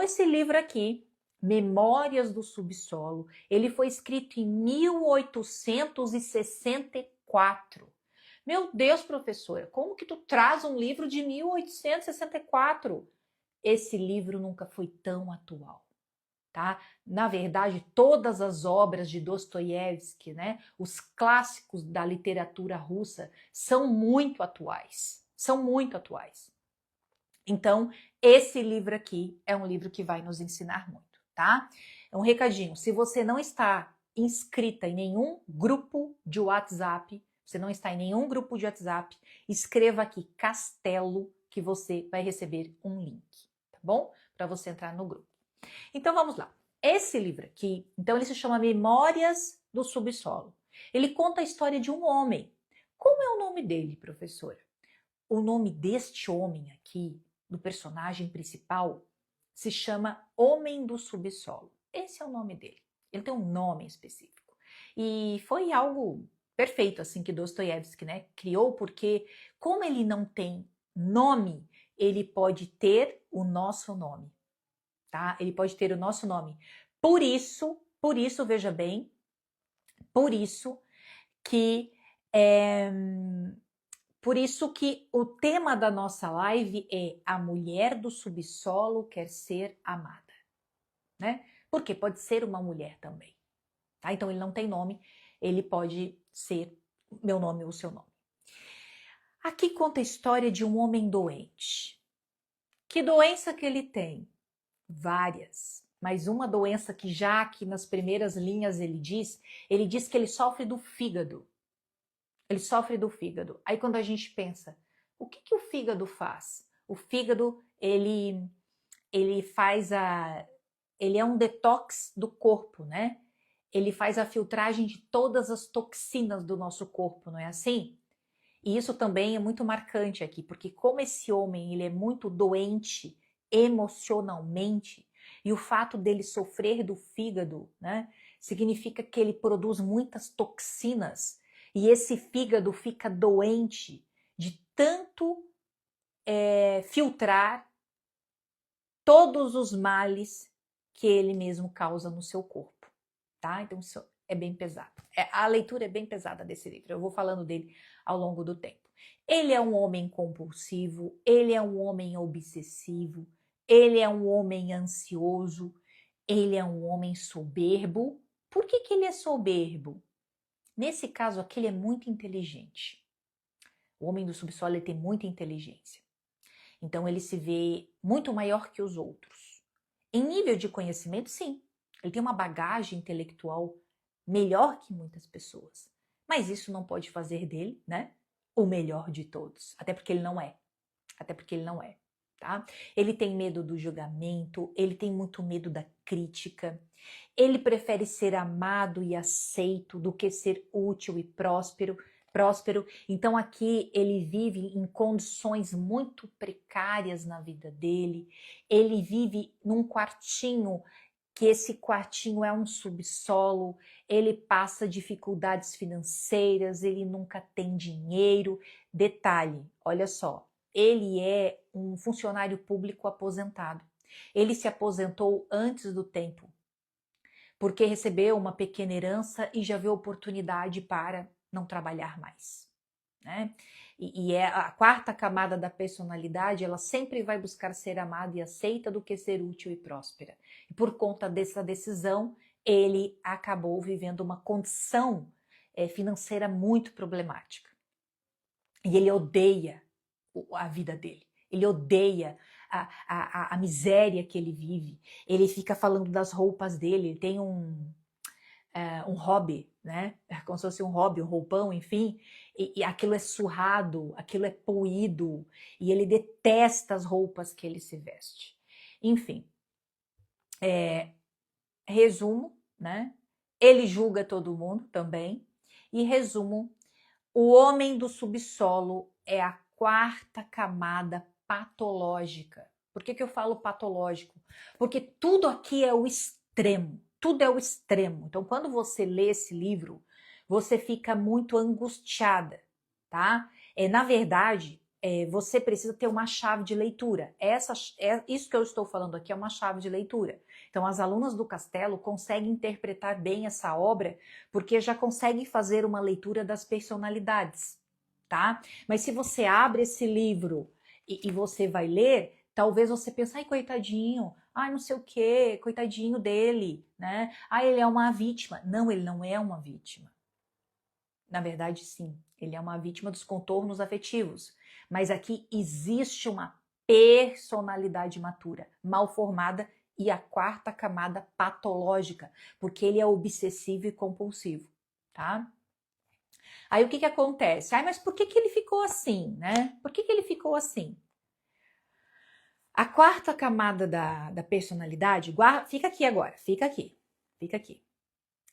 esse livro aqui, Memórias do Subsolo, ele foi escrito em 1864. Meu Deus, professora, como que tu traz um livro de 1864? Esse livro nunca foi tão atual, tá? Na verdade, todas as obras de Dostoiévski, né, os clássicos da literatura russa, são muito atuais. São muito atuais. Então, esse livro aqui é um livro que vai nos ensinar muito, tá? É um recadinho, se você não está inscrita em nenhum grupo de WhatsApp, escreva aqui Castelo, que você vai receber um link, tá bom? Para você entrar no grupo. Então, vamos lá. Esse livro aqui, então ele se chama Memórias do Subsolo. Ele conta a história de um homem. Como é o nome dele, professora? O nome deste homem aqui, do personagem principal, se chama Homem do Subsolo. Esse é o nome dele. Ele tem um nome específico. E foi algo perfeito, assim, que Dostoiévski, né, criou, porque como ele não tem nome, ele pode ter o nosso nome, tá? Ele pode ter o nosso nome. Por isso, veja bem, por isso que o tema da nossa live é A Mulher do Subsolo Quer Ser Amada, né? Porque pode ser uma mulher também, tá? Então ele não tem nome, ele pode ser meu nome ou seu nome. Aqui conta a história de um homem doente. Que doença que ele tem? Várias. Mas uma doença que já aqui nas primeiras linhas ele diz que ele sofre do fígado. Ele sofre do fígado. Aí quando a gente pensa, o que o fígado faz? O fígado, ele é um detox do corpo, né? Ele faz a filtragem de todas as toxinas do nosso corpo, não é assim? E isso também é muito marcante aqui, porque como esse homem, ele é muito doente emocionalmente, e o fato dele sofrer do fígado, né, significa que ele produz muitas toxinas, e esse fígado fica doente de tanto filtrar todos os males que ele mesmo causa no seu corpo, tá? Então isso é bem pesado. A leitura é bem pesada desse livro, eu vou falando dele ao longo do tempo. Ele é um homem compulsivo, ele é um homem obsessivo, ele é um homem ansioso, ele é um homem soberbo. Por que ele é soberbo? Nesse caso aqui, ele é muito inteligente. O homem do subsolo, ele tem muita inteligência. Então ele se vê muito maior que os outros. Em nível de conhecimento, sim. Ele tem uma bagagem intelectual melhor que muitas pessoas. Mas isso não pode fazer dele, né, o melhor de todos. Até porque ele não é. Tá? Ele tem medo do julgamento, ele tem muito medo da crítica. Ele prefere ser amado e aceito do que ser útil e próspero. Então aqui ele vive em condições muito precárias na vida dele. Ele vive num quartinho, que esse quartinho é um subsolo. Ele passa dificuldades financeiras, ele nunca tem dinheiro. Detalhe, olha só, ele é um funcionário público aposentado. Ele se aposentou antes do tempo, porque recebeu uma pequena herança e já viu oportunidade para não trabalhar mais, né? E é a quarta camada da personalidade, ela sempre vai buscar ser amada e aceita do que ser útil e próspera. E por conta dessa decisão, ele acabou vivendo uma condição financeira muito problemática. E ele odeia a vida dele. Ele odeia a miséria que ele vive. Ele fica falando das roupas dele. Ele tem um hobby, né? Como se fosse um hobby, um roupão, enfim. E aquilo é surrado, aquilo é poído. E ele detesta as roupas que ele se veste. Enfim. Resumo, né? Ele julga todo mundo também. E resumo, o homem do subsolo é a quarta camada patológica. Por que eu falo patológico? Porque tudo aqui é o extremo. Tudo é o extremo. Então, quando você lê esse livro, você fica muito angustiada, tá? Na verdade, você precisa ter uma chave de leitura. Isso que eu estou falando aqui é uma chave de leitura. Então, as alunas do Castelo conseguem interpretar bem essa obra porque já conseguem fazer uma leitura das personalidades, tá? Mas se você abre esse livro e você vai ler, talvez você pense, ai, coitadinho, ai, não sei o quê, coitadinho dele, né? Ai, ele é uma vítima. Não, ele não é uma vítima. Na verdade, sim, ele é uma vítima dos contornos afetivos. Mas aqui existe uma personalidade matura, mal formada e a quarta camada patológica, porque ele é obsessivo e compulsivo, tá? Aí o que que acontece? Ai, mas por que que ele ficou assim, né? Por que que ele ficou assim? A quarta camada da personalidade, fica aqui agora, fica aqui.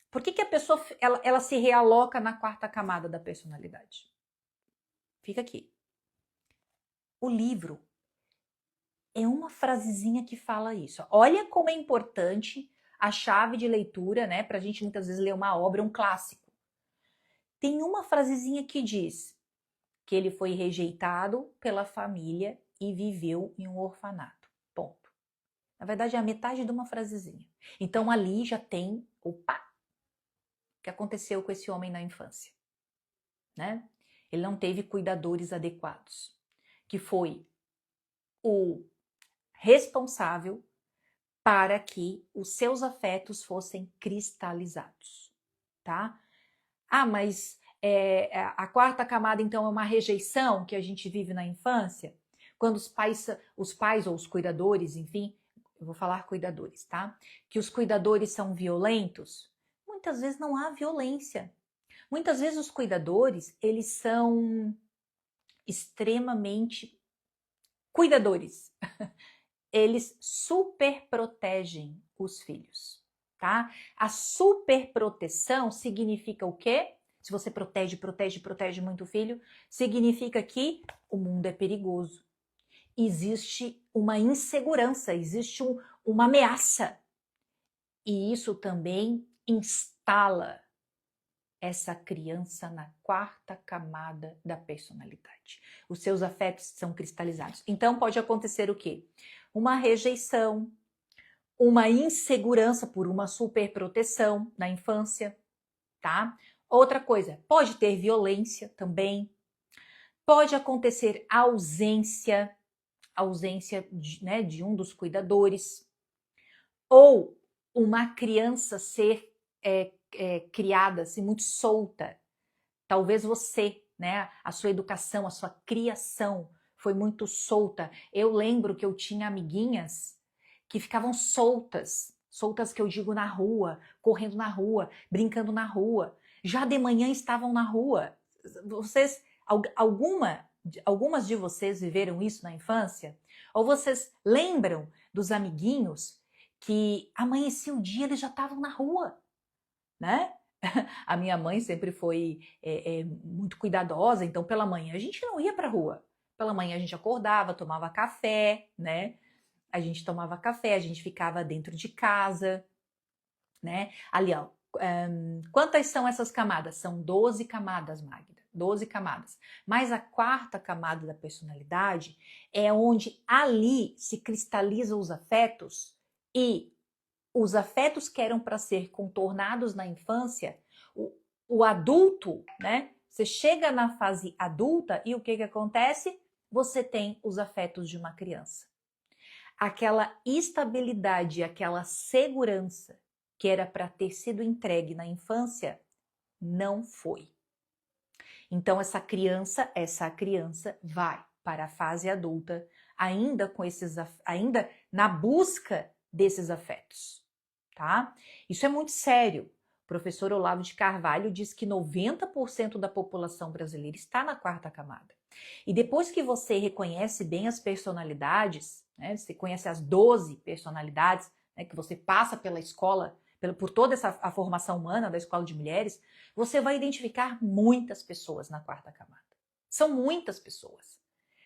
Por que que a pessoa ela se realoca na quarta camada da personalidade? Fica aqui. O livro é uma frasezinha que fala isso. Olha como é importante a chave de leitura, né? Para a gente muitas vezes ler uma obra, um clássico. Tem uma frasezinha que diz que ele foi rejeitado pela família e viveu em um orfanato. Ponto. Na verdade, é a metade de uma frasezinha. Então ali já tem, opa, o que aconteceu com esse homem na infância, né? Ele não teve cuidadores adequados, que foi o responsável para que os seus afetos fossem cristalizados, tá? Ah, mas a quarta camada então é uma rejeição que a gente vive na infância, quando os pais ou os cuidadores, enfim, eu vou falar cuidadores, tá? Que os cuidadores são violentos. Muitas vezes não há violência. Muitas vezes os cuidadores, eles são extremamente cuidadores. Eles superprotegem os filhos, tá? A superproteção significa o quê? Se você protege muito o filho, significa que o mundo é perigoso. Existe uma insegurança, existe uma ameaça. E isso também instala essa criança na quarta camada da personalidade. Os seus afetos são cristalizados. Então pode acontecer o quê? Uma rejeição, uma insegurança por uma superproteção na infância, tá? Outra coisa, pode ter violência também, pode acontecer ausência de um dos cuidadores, ou uma criança ser criada assim, muito solta. Talvez você, né, a sua educação, a sua criação foi muito solta. Eu lembro que eu tinha amiguinhas que ficavam soltas que eu digo na rua, correndo na rua, brincando na rua. Já de manhã estavam na rua. Vocês, algumas de vocês viveram isso na infância? Ou vocês lembram dos amiguinhos que amanhecia o dia, eles já estavam na rua, né? A minha mãe sempre foi muito cuidadosa, então pela manhã a gente não ia para a rua. Pela manhã a gente acordava, tomava café, né? A gente tomava café, a gente ficava dentro de casa, né? Ali, ó, quantas são essas camadas? São 12 camadas, Magda, 12 camadas. Mas a quarta camada da personalidade é onde ali se cristalizam os afetos e os afetos que eram para ser contornados na infância, o adulto, né? Você chega na fase adulta e o que acontece? Você tem os afetos de uma criança. Aquela estabilidade, aquela segurança que era para ter sido entregue na infância, não foi. Então essa criança vai para a fase adulta ainda na busca desses afetos, tá? Isso é muito sério. O professor Olavo de Carvalho diz que 90% da população brasileira está na quarta camada. E depois que você reconhece bem as personalidades, né, você conhece as 12 personalidades, né, que você passa pela escola, por toda a formação humana da escola de mulheres, você vai identificar muitas pessoas na quarta camada. São muitas pessoas.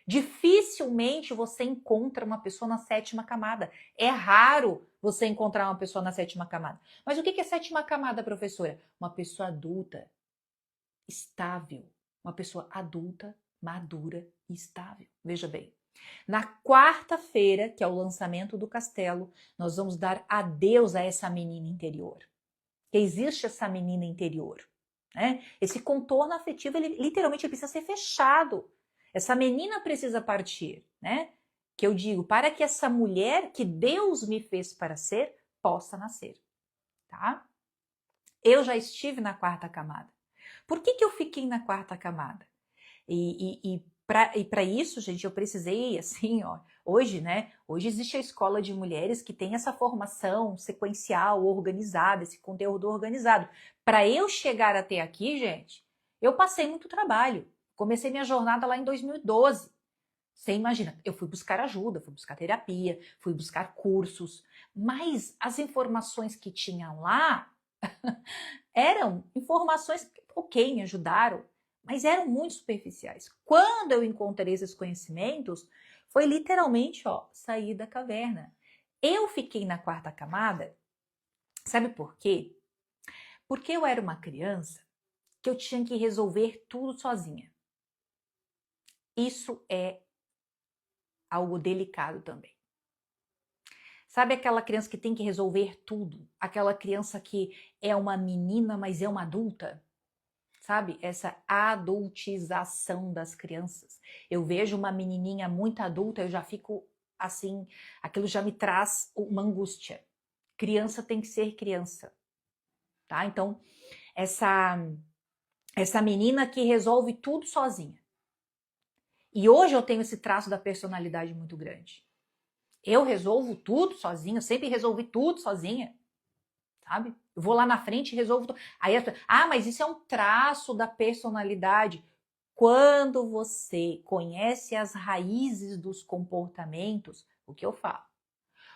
Dificilmente você encontra uma pessoa na sétima camada. É raro você encontrar uma pessoa na sétima camada. Mas o que é sétima camada, professora? Uma pessoa adulta, estável, uma pessoa adulta, madura e estável. Veja bem, na quarta-feira, que é o lançamento do castelo, nós vamos dar adeus a essa menina interior. Que existe essa menina interior, né? Esse contorno afetivo, ele literalmente precisa ser fechado. Essa menina precisa partir, né? Que eu digo, para que essa mulher que Deus me fez para ser, possa nascer, tá? Eu já estive na quarta camada. Por que eu fiquei na quarta camada? E para isso, gente, eu precisei, assim, ó, hoje, né? Hoje existe a escola de mulheres que tem essa formação sequencial, organizada, esse conteúdo organizado. Para eu chegar até aqui, gente, eu passei muito trabalho. Comecei minha jornada lá em 2012. Você imagina, eu fui buscar ajuda, fui buscar terapia, fui buscar cursos, mas as informações que tinham lá eram informações que, ok, me ajudaram, mas eram muito superficiais. Quando eu encontrei esses conhecimentos, foi literalmente, ó, sair da caverna. Eu fiquei na quarta camada, sabe por quê? Porque eu era uma criança que eu tinha que resolver tudo sozinha. Isso é algo delicado também. Sabe aquela criança que tem que resolver tudo? Aquela criança que é uma menina, mas é uma adulta? Sabe? Essa adultização das crianças. Eu vejo uma menininha muito adulta, eu já fico assim, aquilo já me traz uma angústia. Criança tem que ser criança, tá? Então, essa menina que resolve tudo sozinha. E hoje eu tenho esse traço da personalidade muito grande. Eu resolvo tudo sozinha, eu sempre resolvi tudo sozinha, sabe? Eu vou lá na frente e resolvo tudo. Aí, mas isso é um traço da personalidade. Quando você conhece as raízes dos comportamentos, o que eu falo?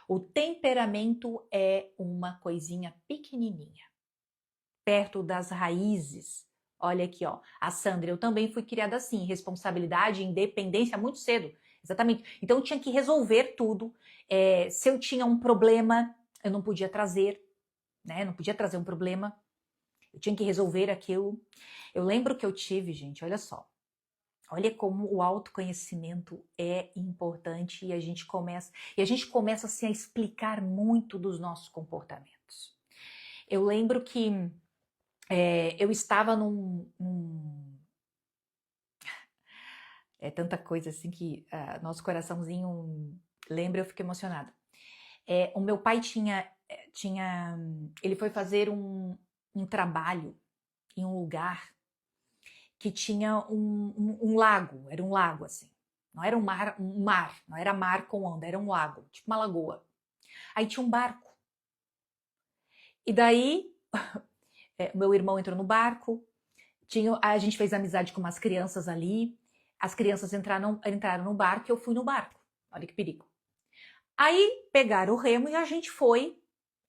O temperamento é uma coisinha pequenininha, perto das raízes. Olha aqui, ó. A Sandra, eu também fui criada assim, responsabilidade e independência muito cedo. Exatamente. Então eu tinha que resolver tudo. Se eu tinha um problema, eu não podia trazer, né? Não podia trazer um problema. Eu tinha que resolver aquilo. Eu lembro que eu tive, gente, olha só. Olha como o autoconhecimento é importante e a gente começa assim a explicar muito dos nossos comportamentos. Eu lembro que eu estava é tanta coisa assim que nosso coraçãozinho lembra, eu fico emocionada. O meu pai ele foi fazer um trabalho em um lugar que tinha um lago, era um lago assim. Não era um mar, não era mar com onda, era um lago, tipo uma lagoa. Aí tinha um barco. E daí, meu irmão entrou no barco, a gente fez amizade com umas crianças ali, as crianças entraram no barco e eu fui no barco. Olha que perigo. Aí pegaram o remo e a gente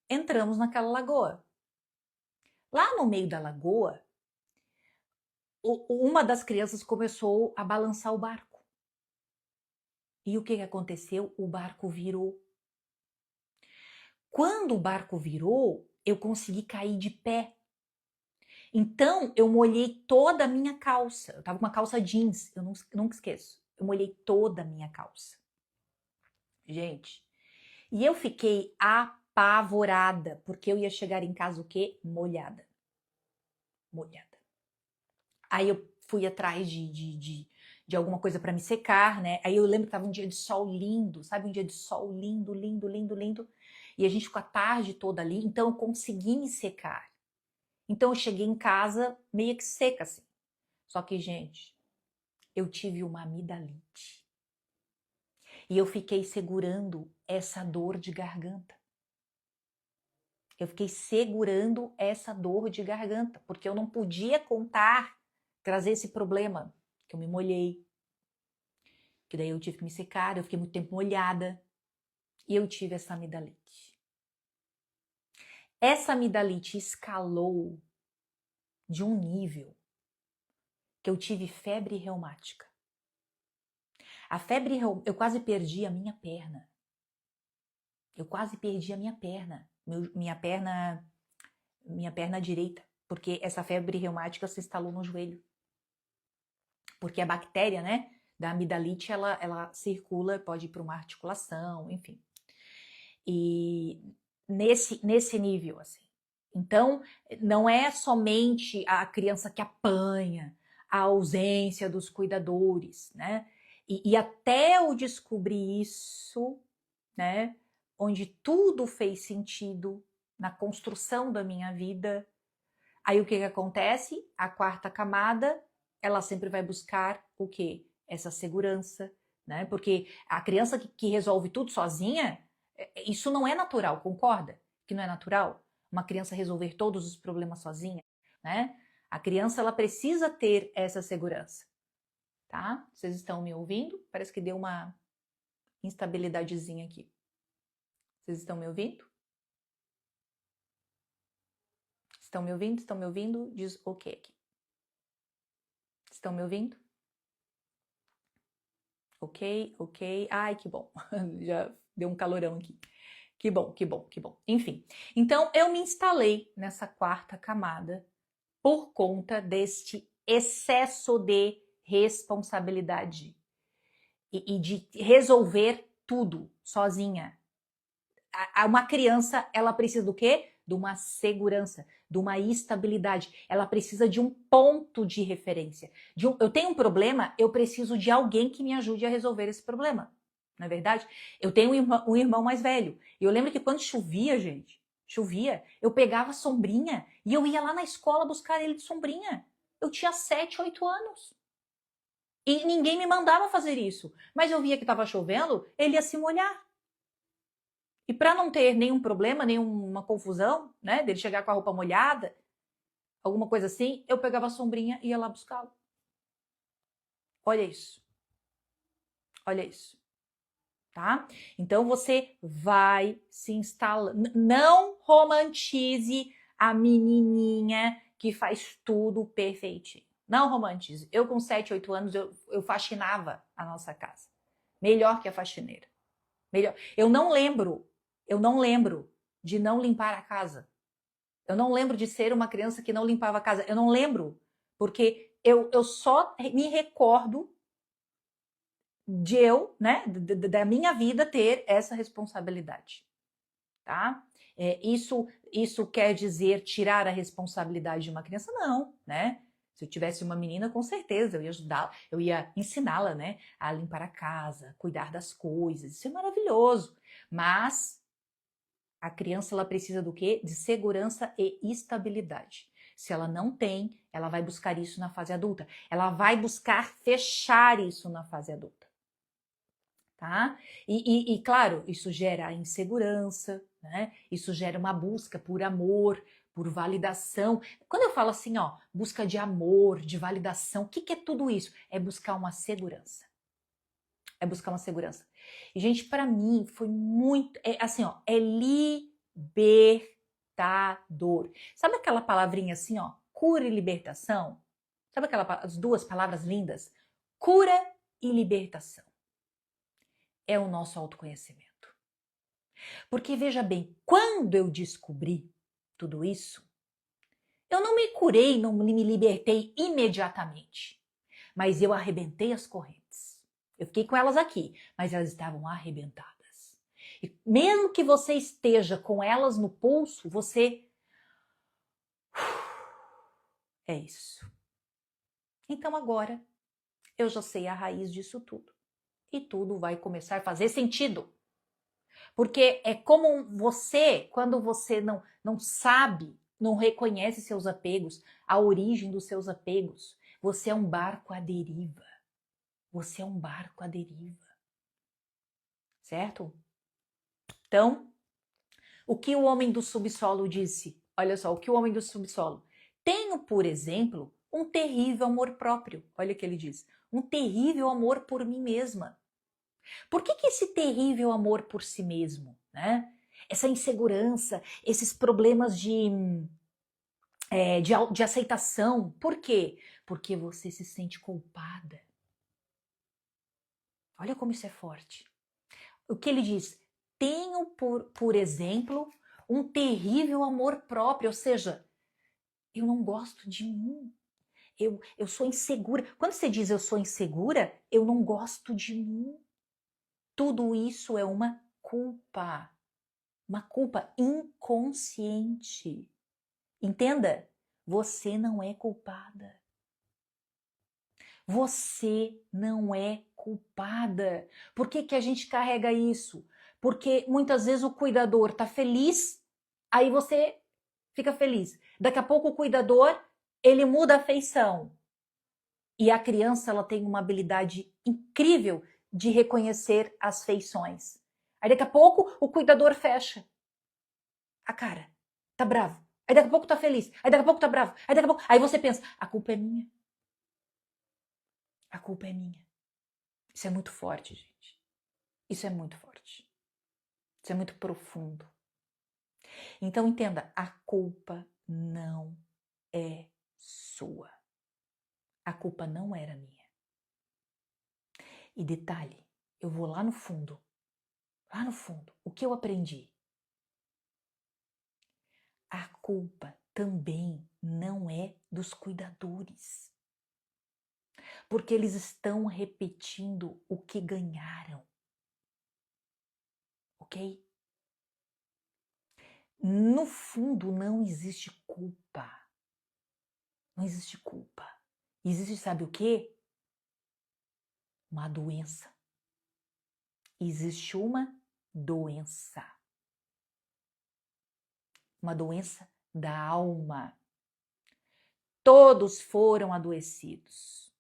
entramos naquela lagoa. Lá no meio da lagoa, uma das crianças começou a balançar o barco. E o que aconteceu? O barco virou. Quando o barco virou, eu consegui cair de pé. Então, eu molhei toda a minha calça. Eu tava com uma calça jeans, eu nunca esqueço. Eu molhei toda a minha calça. Gente, e eu fiquei apavorada, porque eu ia chegar em casa o quê? Molhada. Molhada. Aí eu fui atrás de alguma coisa para me secar, né? Aí eu lembro que tava um dia de sol lindo, sabe? Um dia de sol lindo, lindo, lindo, lindo. E a gente ficou a tarde toda ali, então eu consegui me secar. Então eu cheguei em casa meio que seca assim. Só que, gente, eu tive uma amidalite. E eu fiquei segurando essa dor de garganta. Eu fiquei segurando essa dor de garganta, porque eu não podia trazer esse problema, que eu me molhei. Que daí eu tive que me secar, eu fiquei muito tempo molhada. E eu tive essa amidalite. Essa amidalite escalou de um nível que eu tive febre reumática. A febre reumática, eu quase perdi a minha perna. Eu quase perdi a minha perna. Minha perna direita. Porque essa febre reumática se instalou no joelho. porque a bactéria, né, da amidalite, ela circula, pode ir para uma articulação, enfim. E nesse nível, assim. Então, não é somente a criança que apanha, a ausência dos cuidadores, né? E até eu descobrir isso, né, onde tudo fez sentido na construção da minha vida, aí o que acontece? A quarta camada, ela sempre vai buscar o quê? Essa segurança, né? Porque a criança que resolve tudo sozinha, isso não é natural, concorda? Que não é natural uma criança resolver todos os problemas sozinha, né? A criança, ela precisa ter essa segurança, tá? Vocês estão me ouvindo? Parece que deu uma instabilidadezinha aqui. Vocês estão me ouvindo? Estão me ouvindo? Estão me ouvindo? Diz ok aqui. Estão me ouvindo? Ok, ok. Ai, que bom. Já deu um calorão aqui. Que bom, que bom, que bom. Enfim, então eu me instalei nessa quarta camada por conta deste excesso de responsabilidade e de resolver tudo sozinha. Uma criança, ela precisa do quê? De uma segurança, de uma estabilidade. Ela precisa de um ponto de referência. Eu tenho um problema, eu preciso de alguém que me ajude a resolver esse problema. Não é verdade? Eu tenho um irmão mais velho. E eu lembro que quando chovia, gente, eu pegava a sombrinha e eu ia lá na escola buscar ele de sombrinha. Eu tinha 7, 8 anos. E ninguém me mandava fazer isso. Mas eu via que estava chovendo, ele ia se molhar. E para não ter nenhum problema, nenhuma confusão, né, dele chegar com a roupa molhada, alguma coisa assim, eu pegava a sombrinha e ia lá buscá-lo. Olha isso. Olha isso. Tá? Então você vai se instalando. Não romantize a menininha que faz tudo perfeitinho. Não romantize. Eu com 7, 8 anos, eu faxinava a nossa casa. Melhor que a faxineira. Melhor. Eu não lembro de não limpar a casa. Eu não lembro de ser uma criança que não limpava a casa. Eu não lembro, porque eu só me recordo de eu, né, da minha vida ter essa responsabilidade, tá? Isso quer dizer tirar a responsabilidade de uma criança? Não, né? Se eu tivesse uma menina, com certeza eu ia ajudá-la, eu ia ensiná-la, né, a limpar a casa, cuidar das coisas. Isso é maravilhoso. Mas a criança, ela precisa do quê? De segurança e estabilidade. Se ela não tem, ela vai buscar isso na fase adulta. Ela vai buscar fechar isso na fase adulta. Tá? E claro, isso gera insegurança, né? Isso gera uma busca por amor, por validação. Quando eu falo assim, ó, busca de amor, de validação, o que é tudo isso? É buscar uma segurança. É buscar uma segurança. E, gente, para mim foi muito, assim, ó, é libertador. Sabe aquela palavrinha assim, ó, cura e libertação? Sabe as duas palavras lindas? Cura e libertação. É o nosso autoconhecimento. Porque veja bem, quando eu descobri tudo isso, eu não me curei, não me libertei imediatamente, mas eu arrebentei as correntes. Eu fiquei com elas aqui, mas elas estavam arrebentadas. E mesmo que você esteja com elas no pulso, você... É isso. Então agora eu já sei a raiz disso tudo. E tudo vai começar a fazer sentido. Porque é como você, quando você não sabe, não reconhece seus apegos, a origem dos seus apegos, você é um barco à deriva. Você é um barco à deriva. Certo? Então, o que o homem do subsolo disse? Olha só, o que o homem do subsolo? Tenho, por exemplo, um terrível amor próprio. Olha o que ele diz. Um terrível amor por mim mesma. Por que esse terrível amor por si mesmo, né? Essa insegurança, esses problemas de aceitação. Por quê? Porque você se sente culpada. Olha como isso é forte. O que ele diz? Tenho, por exemplo, um terrível amor próprio, ou seja, eu não gosto de mim. eu sou insegura. Quando você diz eu sou insegura, eu não gosto de mim. Tudo isso é uma culpa inconsciente. Entenda, você não é culpada. Você não é culpada. Por que que a gente carrega isso? Porque muitas vezes o cuidador tá feliz, aí você fica feliz. Daqui a pouco o cuidador, ele muda a feição. E a criança, ela tem uma habilidade incrível de reconhecer as feições. Aí daqui a pouco o cuidador fecha a cara, tá bravo. Aí daqui a pouco tá feliz, aí daqui a pouco tá bravo, aí daqui a pouco... Aí você pensa, a culpa é minha. A culpa é minha. Isso é muito forte, gente. Isso é muito forte. Isso é muito profundo. Então entenda, a culpa não é sua. A culpa não era minha. E detalhe, eu vou lá no fundo, o que eu aprendi? A culpa também não é dos cuidadores. Porque eles estão repetindo o que ganharam. Ok? No fundo, não existe culpa. Não existe culpa. Existe, sabe o quê? Uma doença. Existe uma doença. Uma doença da alma. Todos foram adoecidos.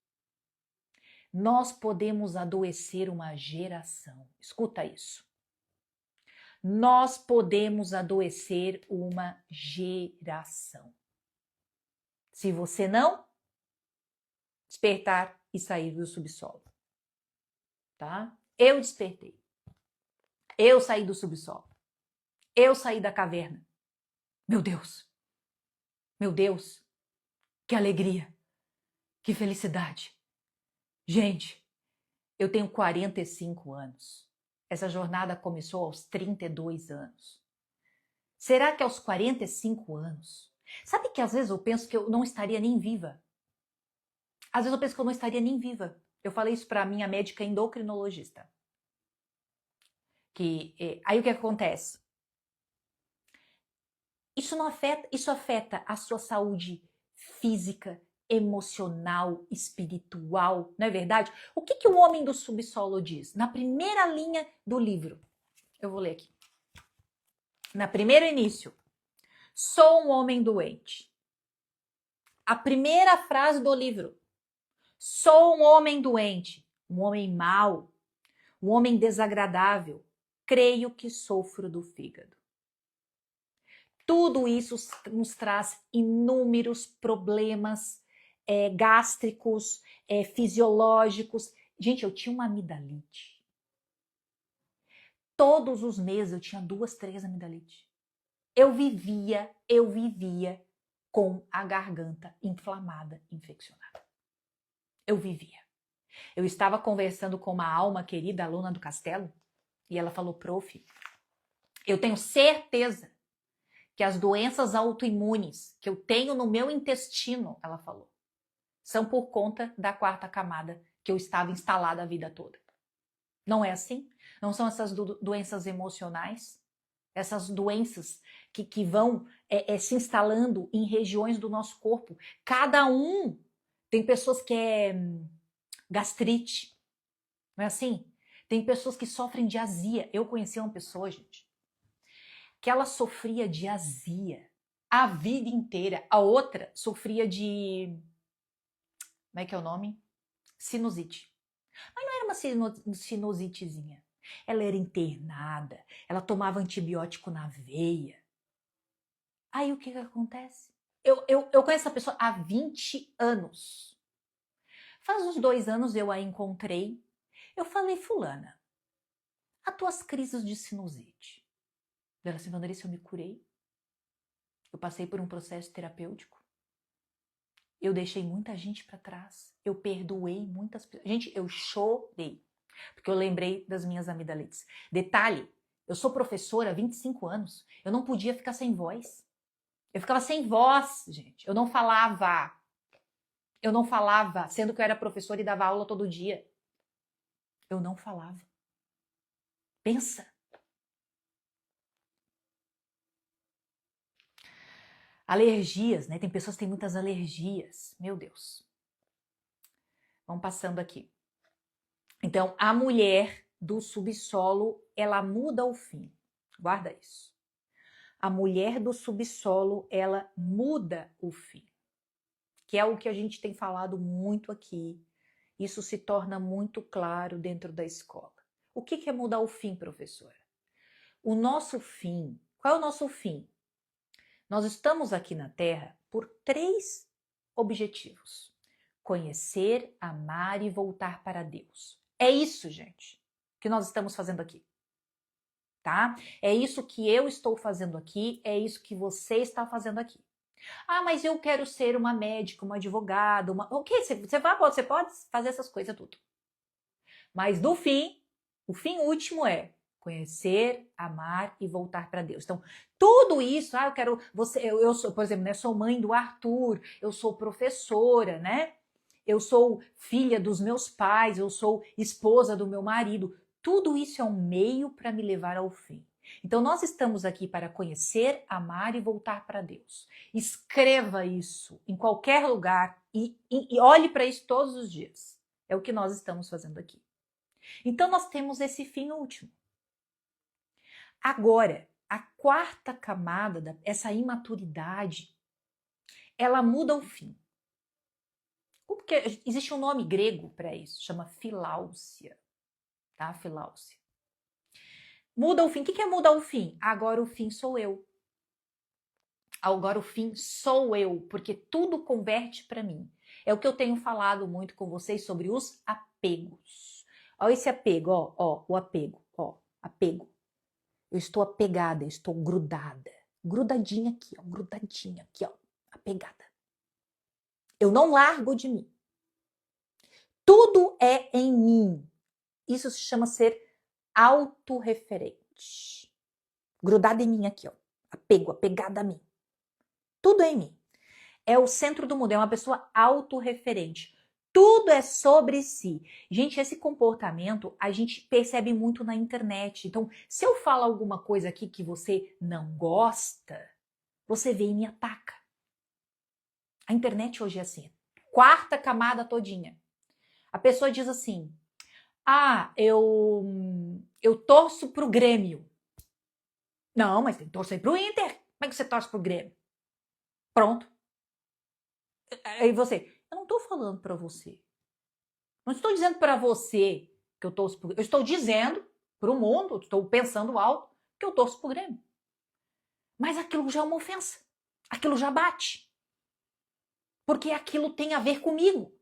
Nós podemos adoecer uma geração. Escuta isso. Nós podemos adoecer uma geração. Se você não despertar e sair do subsolo, tá? Eu despertei. Eu saí do subsolo. Eu saí da caverna. Meu Deus. Meu Deus. Que alegria. Que felicidade. Gente, eu tenho 45 anos. Essa jornada começou aos 32 anos. Será que aos 45 anos? Sabe que às vezes eu penso que eu não estaria nem viva? Às vezes eu penso que eu não estaria nem viva. Eu falei isso para minha médica endocrinologista. Aí o que acontece? Isso afeta a sua saúde física, emocional, espiritual, não é verdade? O que o homem do subsolo diz? Na primeira linha do livro. Eu vou ler aqui. Na primeiro início. Sou um homem doente. A primeira frase do livro. Sou um homem doente, um homem mau, um homem desagradável. Creio que sofro do fígado. Tudo isso nos traz inúmeros problemas gástricos, fisiológicos. Gente, eu tinha uma amidalite. Todos os meses eu tinha 2, 3 amidalite. Eu vivia com a garganta inflamada, infeccionada. Eu vivia. Eu estava conversando com uma alma querida, aluna do Castelo, e ela falou, prof, eu tenho certeza que as doenças autoimunes que eu tenho no meu intestino, ela falou, são por conta da 4ª camada que eu estava instalada a vida toda. Não é assim? Não são essas doenças emocionais? Essas doenças que vão se instalando em regiões do nosso corpo. Cada um, tem pessoas que é gastrite, não é assim? Tem pessoas que sofrem de azia. Eu conheci uma pessoa, gente, que ela sofria de azia a vida inteira. A outra sofria de... Como é que é o nome? Sinusite. Mas não era uma sinusitezinha. Ela era internada, ela tomava antibiótico na veia. Aí o que acontece? Eu conheço essa pessoa há 20 anos. Faz uns 2 anos eu a encontrei. Eu falei, fulana, as tuas crises de sinusite. Ela assim, Vanessa, eu me curei. Eu passei por um processo terapêutico. Eu deixei muita gente para trás. Eu perdoei muitas pessoas. Gente, eu chorei. Porque eu lembrei das minhas amidalites. Detalhe, eu sou professora há 25 anos. Eu não podia ficar sem voz. Eu ficava sem voz, gente. Eu não falava. Eu não falava, sendo que eu era professora e dava aula todo dia. Eu não falava. Pensa. Alergias, né? Tem pessoas que têm muitas alergias. Meu Deus. Vamos passando aqui. Então, a mulher do subsolo, ela muda o fim. Guarda isso. A mulher do subsolo, ela muda o fim. Que é o que a gente tem falado muito aqui. Isso se torna muito claro dentro da escola. O que é mudar o fim, professora? O nosso fim, qual é o nosso fim? Nós estamos aqui na Terra por 3 objetivos: conhecer, amar e voltar para Deus. É isso, gente, que nós estamos fazendo aqui, tá? É isso que eu estou fazendo aqui, é isso que você está fazendo aqui. Ah, mas eu quero ser uma médica, uma advogada, uma... Ok, você pode fazer essas coisas tudo. Mas no fim, o fim último é conhecer, amar e voltar para Deus. Então, tudo isso, eu quero, eu sou, por exemplo, né, sou mãe do Arthur, eu sou professora, né? Eu sou filha dos meus pais, eu sou esposa do meu marido. Tudo isso é um meio para me levar ao fim. Então, nós estamos aqui para conhecer, amar e voltar para Deus. Escreva isso em qualquer lugar e olhe para isso todos os dias. É o que nós estamos fazendo aqui. Então, nós temos esse fim último. Agora, a 4ª camada, essa imaturidade, ela muda o fim. Porque existe um nome grego para isso, chama filáusia, tá? Filáusia. Muda o fim. O que é mudar o fim? Agora o fim sou eu. Agora o fim sou eu, porque tudo converte para mim. É o que eu tenho falado muito com vocês sobre os apegos. Olha esse apego, ó, o apego, ó, apego. Eu estou apegada, eu estou grudada. Grudadinha aqui, ó, apegada. Eu não largo de mim. Tudo é em mim. Isso se chama ser autorreferente. Grudada em mim aqui, ó. Apego, apegada a mim. Tudo é em mim. É o centro do mundo, é uma pessoa autorreferente. Tudo é sobre si. Gente, esse comportamento a gente percebe muito na internet. Então, se eu falo alguma coisa aqui que você não gosta, você vem e me ataca. A internet hoje é assim. 4ª camada todinha. A pessoa diz assim: eu torço pro Grêmio. Não, mas tem que torcer pro Inter. Como é que você torce pro Grêmio? Pronto. Aí você, eu não tô falando para você. Não estou dizendo para você que eu torço pro Grêmio. Eu estou dizendo pro mundo, estou pensando alto, que eu torço pro Grêmio. Mas aquilo já é uma ofensa. Aquilo já bate. Porque aquilo tem a ver comigo.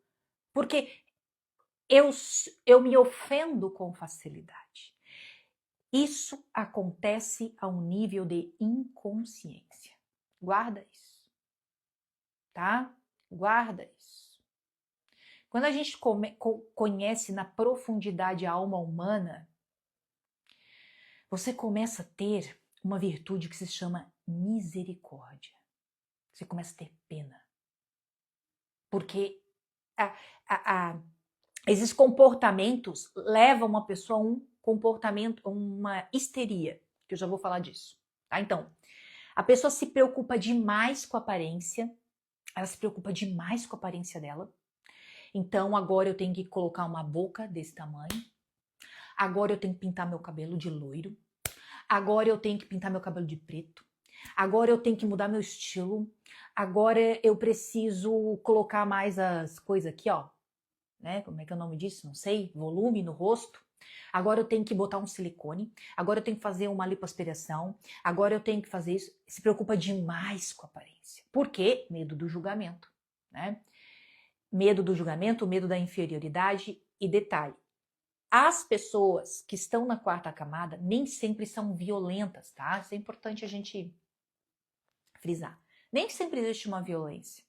Porque eu me ofendo com facilidade. Isso acontece a um nível de inconsciência. Guarda isso. Tá? Guarda isso. Quando a gente conhece na profundidade a alma humana, você começa a ter uma virtude que se chama misericórdia. Você começa a ter pena. Porque esses comportamentos levam uma pessoa a um comportamento, uma histeria, que eu já vou falar disso. Tá? Então, a pessoa se preocupa demais com a aparência, ela se preocupa demais com a aparência dela. Então, agora eu tenho que colocar uma boca desse tamanho, agora eu tenho que pintar meu cabelo de loiro, agora eu tenho que pintar meu cabelo de preto, agora eu tenho que mudar meu estilo, agora eu preciso colocar mais as coisas aqui, ó, né? Como é que é o nome disso? Não sei, volume no rosto. Agora eu tenho que botar um silicone, agora eu tenho que fazer uma lipoaspiração, agora eu tenho que fazer isso. Se preocupa demais com a aparência. Por quê? Medo do julgamento, né? Medo do julgamento, medo da inferioridade e detalhe. As pessoas que estão na 4ª camada nem sempre são violentas, tá? Isso é importante a gente frisar. Nem sempre existe uma violência.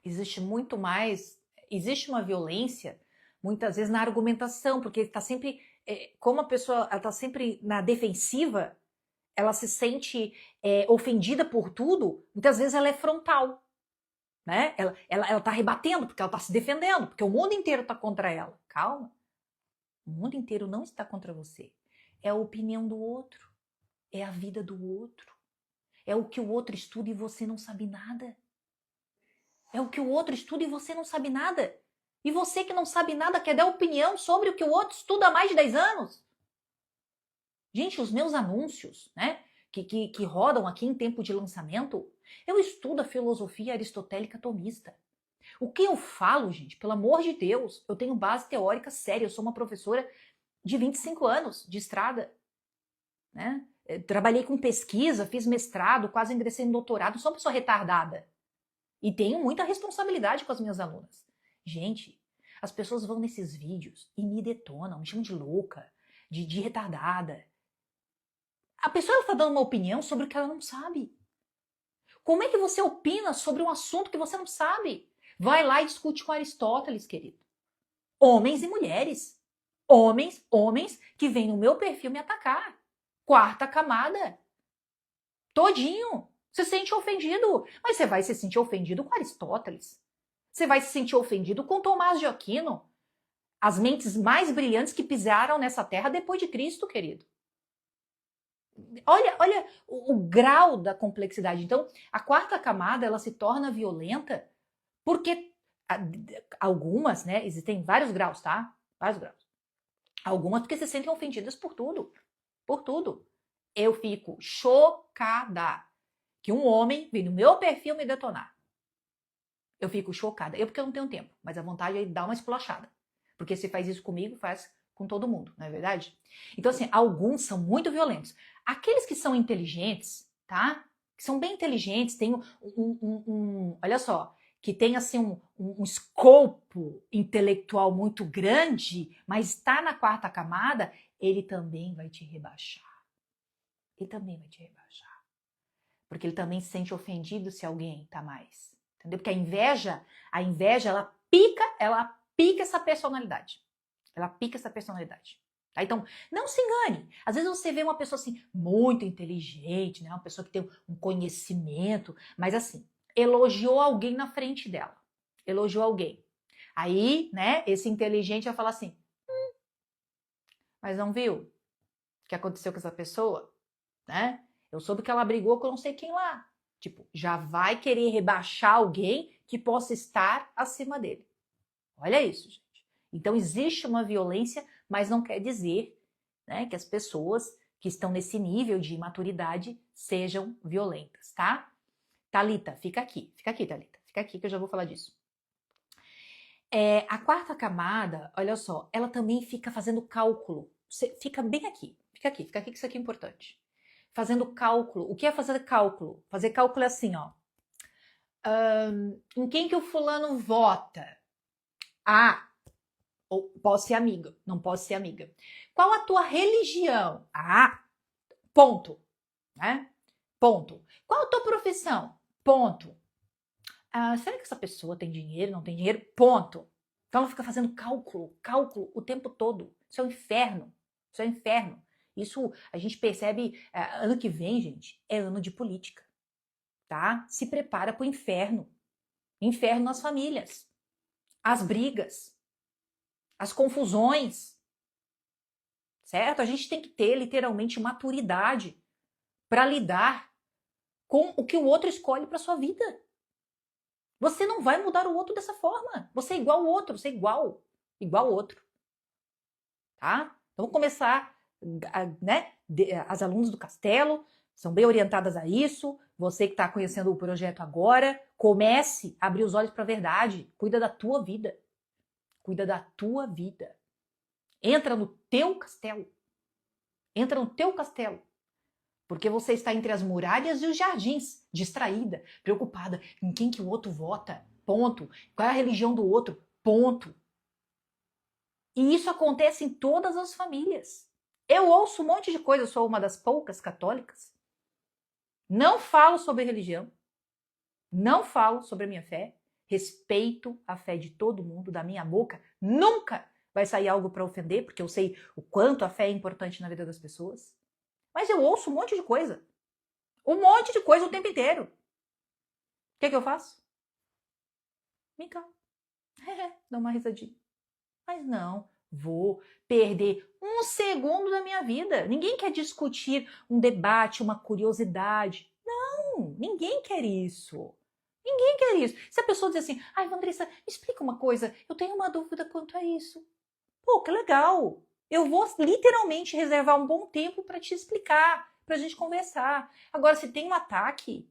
Existe muito mais, existe uma violência, muitas vezes na argumentação, porque está sempre, como a pessoa está sempre na defensiva, ela se sente ofendida por tudo, muitas vezes ela é frontal, né? Ela tá rebatendo, porque ela tá se defendendo, porque o mundo inteiro tá contra ela. Calma. O mundo inteiro não está contra você. É a opinião do outro. É a vida do outro. É o que o outro estuda e você não sabe nada. É o que o outro estuda e você não sabe nada. E você que não sabe nada quer dar opinião sobre o que o outro estuda há mais de 10 anos. Gente, os meus anúncios, né, que rodam aqui em tempo de lançamento, eu estudo a filosofia aristotélica tomista. O que eu falo, gente, pelo amor de Deus, eu tenho base teórica séria, eu sou uma professora de 25 anos de estrada, né? Trabalhei com pesquisa, fiz mestrado, quase ingressei no doutorado, sou uma pessoa retardada. E tenho muita responsabilidade com as minhas alunas. Gente, as pessoas vão nesses vídeos e me detonam, me chamam de louca, de retardada. A pessoa está dando uma opinião sobre o que ela não sabe. Como é que você opina sobre um assunto que você não sabe? Vai lá e discute com Aristóteles, querido. Homens e mulheres. Homens que vêm no meu perfil me atacar. Quarta camada. Todinho. Se sente ofendido. Mas você vai se sentir ofendido com Aristóteles. Você vai se sentir ofendido com Tomás de Aquino. As mentes mais brilhantes que pisaram nessa terra depois de Cristo, querido. Olha o grau da complexidade. Então, a quarta camada, ela se torna violenta porque algumas, né, existem vários graus, tá? Vários graus. Algumas porque se sentem ofendidas por tudo. Por tudo. Eu fico chocada que um homem vem no meu perfil me detonar. Eu fico chocada. Eu porque eu não tenho tempo, mas a vontade é dar uma esculachada. Porque se faz isso comigo, faz com todo mundo, não é verdade? Então, assim, alguns são muito violentos. Aqueles que são inteligentes, tá? Que são bem inteligentes, tem olha só, que tem assim um escopo intelectual muito grande, mas está na quarta camada, ele também vai te rebaixar. Ele também vai te rebaixar. Porque ele também se sente ofendido se alguém tá mais. Entendeu? Porque a inveja, ela pica essa personalidade. Ela pica essa personalidade. Tá? Então, não se engane. Às vezes você vê uma pessoa assim, muito inteligente, né? Uma pessoa que tem um conhecimento, mas assim, elogiou alguém na frente dela. Elogiou alguém. Aí, né, esse inteligente vai falar assim, mas não viu o que aconteceu com essa pessoa? Né? Eu soube que ela brigou com não sei quem lá. Tipo, já vai querer rebaixar alguém que possa estar acima dele. Olha isso, gente. Então, existe uma violência, mas não quer dizer, né, que as pessoas que estão nesse nível de maturidade sejam violentas, tá? Thalita, fica aqui, Thalita. Fica aqui que eu já vou falar disso. A quarta camada, olha só, ela também fica fazendo cálculo. Você fica bem aqui, fica aqui que isso aqui é importante. Fazendo cálculo. O que é fazer cálculo? Fazer cálculo é assim, ó. Em quem que o fulano vota? Ah, ou posso ser amiga, não posso ser amiga. Qual a tua religião? Ah, ponto, né? Ponto. Qual a tua profissão? Ponto. Será que essa pessoa tem dinheiro, não tem dinheiro? Ponto. Então ela fica fazendo cálculo o tempo todo. Isso é um inferno. Isso é um inferno. Isso a gente percebe, ano que vem, gente, é ano de política, tá? Se prepara para o inferno. Inferno nas famílias. As brigas. As confusões. Certo? A gente tem que ter, literalmente, maturidade para lidar com o que o outro escolhe para sua vida. Você não vai mudar o outro dessa forma. Você é igual ao outro, você é igual ao outro. Tá? Então vamos começar, né? As alunas do Castelo são bem orientadas a isso. Você que está conhecendo o projeto agora, comece a abrir os olhos para a verdade. Cuida da tua vida. Cuida da tua vida. Entra no teu castelo. Entra no teu castelo. Porque você está entre as muralhas e os jardins, distraída, preocupada em quem que o outro vota, ponto. Qual é a religião do outro, ponto. E isso acontece em todas as famílias. Eu ouço um monte de coisa, eu sou uma das poucas católicas. Não falo sobre religião, não falo sobre a minha fé, respeito a fé de todo mundo, da minha boca nunca vai sair algo para ofender, porque eu sei o quanto a fé é importante na vida das pessoas. Mas eu ouço um monte de coisa. Um monte de coisa o tempo inteiro. O que eu faço? Me calo. Dá uma risadinha. Mas não, vou perder um segundo da minha vida. Ninguém quer discutir um debate, uma curiosidade. Não, ninguém quer isso. Ninguém quer isso. Se a pessoa diz assim, ai, Andressa, me explica uma coisa, eu tenho uma dúvida quanto a isso. Pô, que legal. Eu vou literalmente reservar um bom tempo para te explicar, para a gente conversar. Agora, se tem um ataque,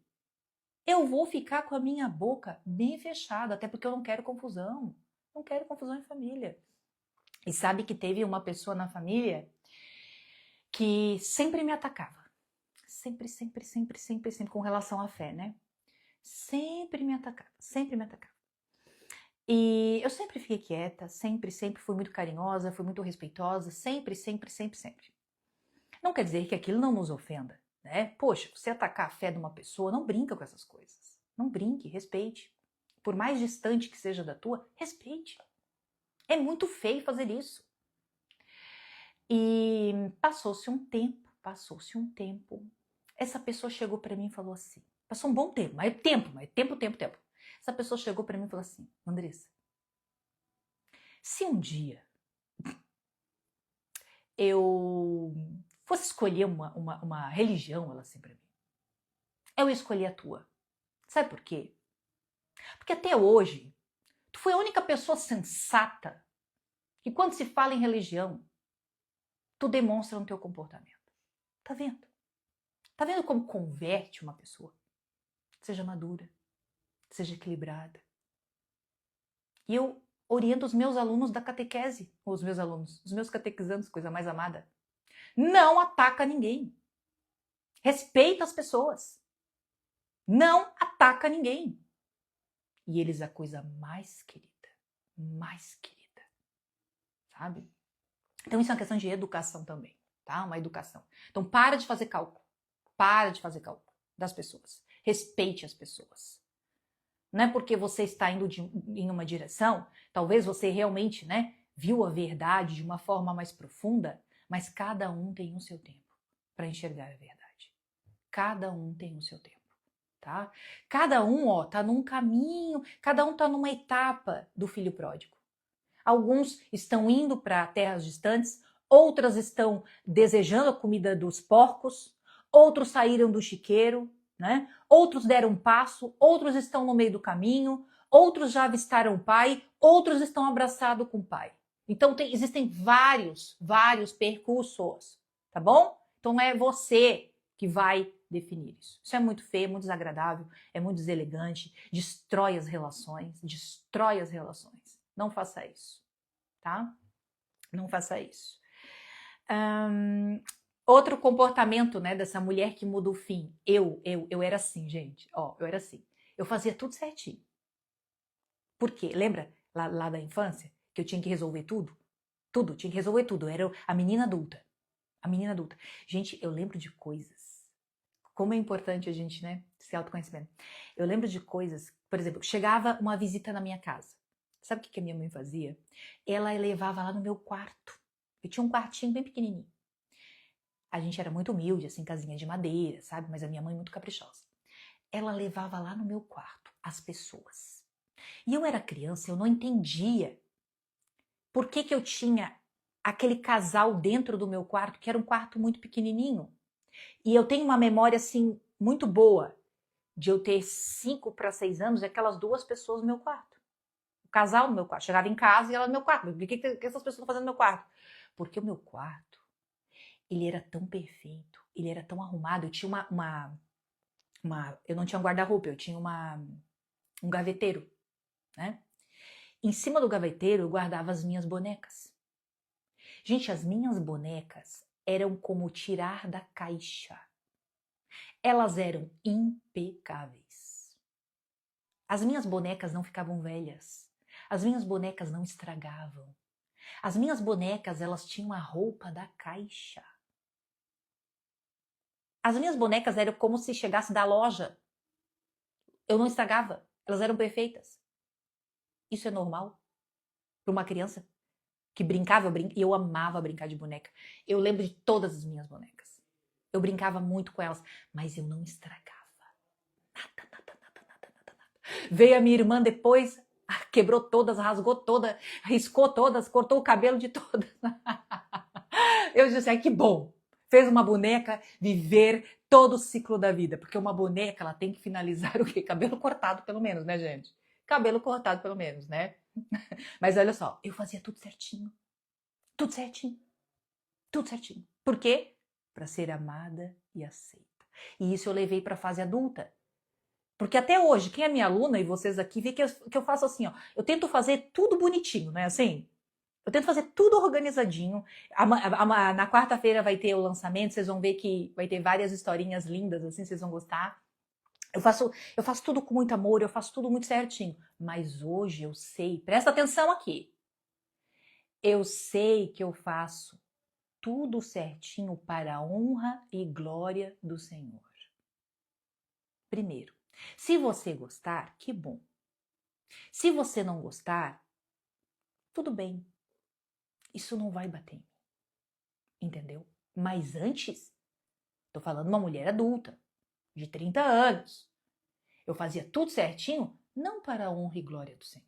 eu vou ficar com a minha boca bem fechada, até porque eu não quero confusão. Não quero confusão em família. E sabe que teve uma pessoa na família que sempre me atacava. Sempre, sempre, sempre, sempre, sempre, com relação à fé, né? Sempre me atacava, sempre me atacava. E eu sempre fiquei quieta, sempre, sempre fui muito carinhosa, fui muito respeitosa, sempre, sempre, sempre, sempre. Não quer dizer que aquilo não nos ofenda, né? Poxa, você atacar a fé de uma pessoa, não brinca com essas coisas. Não brinque, respeite. Por mais distante que seja da tua, respeite. É muito feio fazer isso. E passou-se um tempo. Essa pessoa chegou para mim e falou assim, passou um bom tempo, mas tempo. Essa pessoa chegou para mim e falou assim, Andressa, se um dia eu fosse escolher uma religião, ela assim para mim, eu escolhi a tua. Sabe por quê? Porque até hoje, tu foi a única pessoa sensata que quando se fala em religião, tu demonstra no teu comportamento. Tá vendo? Tá vendo como converte uma pessoa? Seja madura, seja equilibrada. E eu oriento os meus alunos da catequese, os meus catequizandos, coisa mais amada. Não ataca ninguém. Respeita as pessoas. Não ataca ninguém. E eles a coisa mais querida, sabe? Então isso é uma questão de educação também, tá? Uma educação. Então para de fazer cálculo das pessoas. Respeite as pessoas. Não é porque você está indo em uma direção, talvez você realmente, né, viu a verdade de uma forma mais profunda, mas cada um tem o seu tempo para enxergar a verdade. Cada um tem o seu tempo, tá? Cada um, tá num caminho, cada um tá numa etapa do filho pródigo. Alguns estão indo para terras distantes, outras estão desejando a comida dos porcos, outros saíram do chiqueiro, né? Outros deram um passo, outros estão no meio do caminho, outros já avistaram o pai, outros estão abraçados com o pai. Então existem vários percursos, tá bom? Então não é você que vai definir isso. Isso é muito feio, muito desagradável, é muito deselegante, destrói as relações. Não faça isso, tá? Não faça isso. Outro comportamento, né, dessa mulher que muda o fim. Eu era assim, gente. Eu era assim. Eu fazia tudo certinho. Por quê? Lembra lá da infância que eu tinha que resolver tudo? Tinha que resolver tudo. Eu era a menina adulta. Gente, eu lembro de coisas. Como é importante a gente, né, se autoconhecimento. Eu lembro de coisas, por exemplo, chegava uma visita na minha casa. Sabe o que a minha mãe fazia? Ela levava lá no meu quarto. Eu tinha um quartinho bem pequenininho. A gente era muito humilde, assim, casinha de madeira, sabe? Mas a minha mãe muito caprichosa. Ela levava lá no meu quarto as pessoas. E eu era criança, eu não entendia por que eu tinha aquele casal dentro do meu quarto, que era um quarto muito pequenininho. E eu tenho uma memória, assim, muito boa de eu ter 5 para 6 anos e aquelas duas pessoas no meu quarto. O casal no meu quarto. Chegava em casa e ela no meu quarto. O que essas pessoas estão fazendo no meu quarto? Porque o meu quarto, ele era tão perfeito, ele era tão arrumado. Eu tinha eu não tinha um guarda-roupa, eu tinha um gaveteiro, né? Em cima do gaveteiro eu guardava as minhas bonecas. Gente, as minhas bonecas eram como tirar da caixa. Elas eram impecáveis. As minhas bonecas não ficavam velhas. As minhas bonecas não estragavam. As minhas bonecas, elas tinham a roupa da caixa. As minhas bonecas eram como se chegasse da loja. Eu não estragava. Elas eram perfeitas. Isso é normal para uma criança que brincava? E eu amava brincar de boneca. Eu lembro de todas as minhas bonecas. Eu brincava muito com elas, mas eu não estragava. Nada, nada, nada, nada, nada, nada. Veio a minha irmã depois, quebrou todas, rasgou todas, riscou todas, cortou o cabelo de todas. Eu disse, ai, que bom. Fez uma boneca viver todo o ciclo da vida. Porque uma boneca, ela tem que finalizar o quê? Cabelo cortado, pelo menos, né, gente? Cabelo cortado, pelo menos, né? Mas olha só, eu fazia tudo certinho. Tudo certinho. Tudo certinho. Por quê? Para ser amada e aceita. E isso eu levei para a fase adulta. Porque até hoje, quem é minha aluna e vocês aqui, vê que eu faço assim, ó. Eu tento fazer tudo bonitinho, não é assim? Eu tento fazer tudo organizadinho. Na quarta-feira vai ter o lançamento, vocês vão ver que vai ter várias historinhas lindas, assim, vocês vão gostar. Eu faço tudo com muito amor, eu faço tudo muito certinho. Mas hoje eu sei, presta atenção aqui. Eu sei que eu faço tudo certinho para a honra e glória do Senhor. Primeiro, se você gostar, que bom. Se você não gostar, tudo bem. Isso não vai bater em mim. Entendeu? Mas antes, tô falando uma mulher adulta, de 30 anos. Eu fazia tudo certinho, não para a honra e glória do Senhor.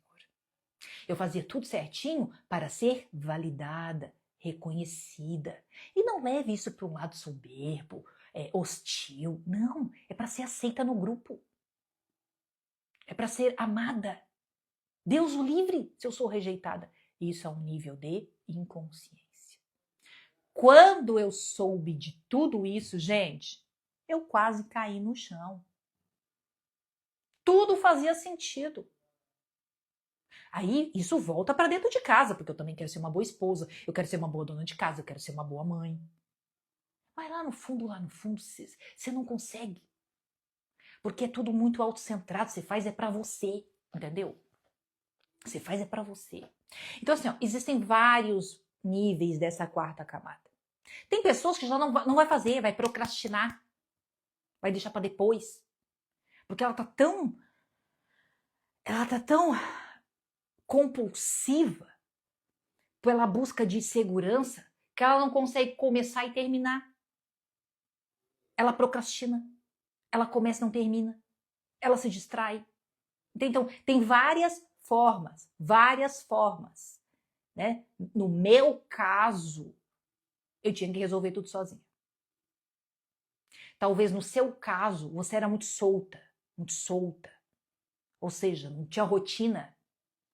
Eu fazia tudo certinho para ser validada, reconhecida. E não leve isso para um lado soberbo, hostil. Não, é para ser aceita no grupo. É para ser amada. Deus o livre se eu sou rejeitada. Isso é um nível de inconsciência. Quando eu soube de tudo isso, gente, eu quase caí no chão. Tudo fazia sentido. Aí isso volta para dentro de casa, porque eu também quero ser uma boa esposa, eu quero ser uma boa dona de casa, eu quero ser uma boa mãe. Mas lá no fundo, você não consegue. Porque é tudo muito autocentrado, você faz é para você, entendeu? Você faz é para você. Então assim, ó, existem vários níveis dessa quarta camada. Tem pessoas que já não vai fazer, vai procrastinar, vai deixar para depois. Porque ela tá tão compulsiva pela busca de segurança que ela não consegue começar e terminar. Ela procrastina. Ela começa e não termina. Ela se distrai. Então, tem várias formas, né? No meu caso, eu tinha que resolver tudo sozinha. Talvez no seu caso, você era muito solta. Ou seja, não tinha rotina.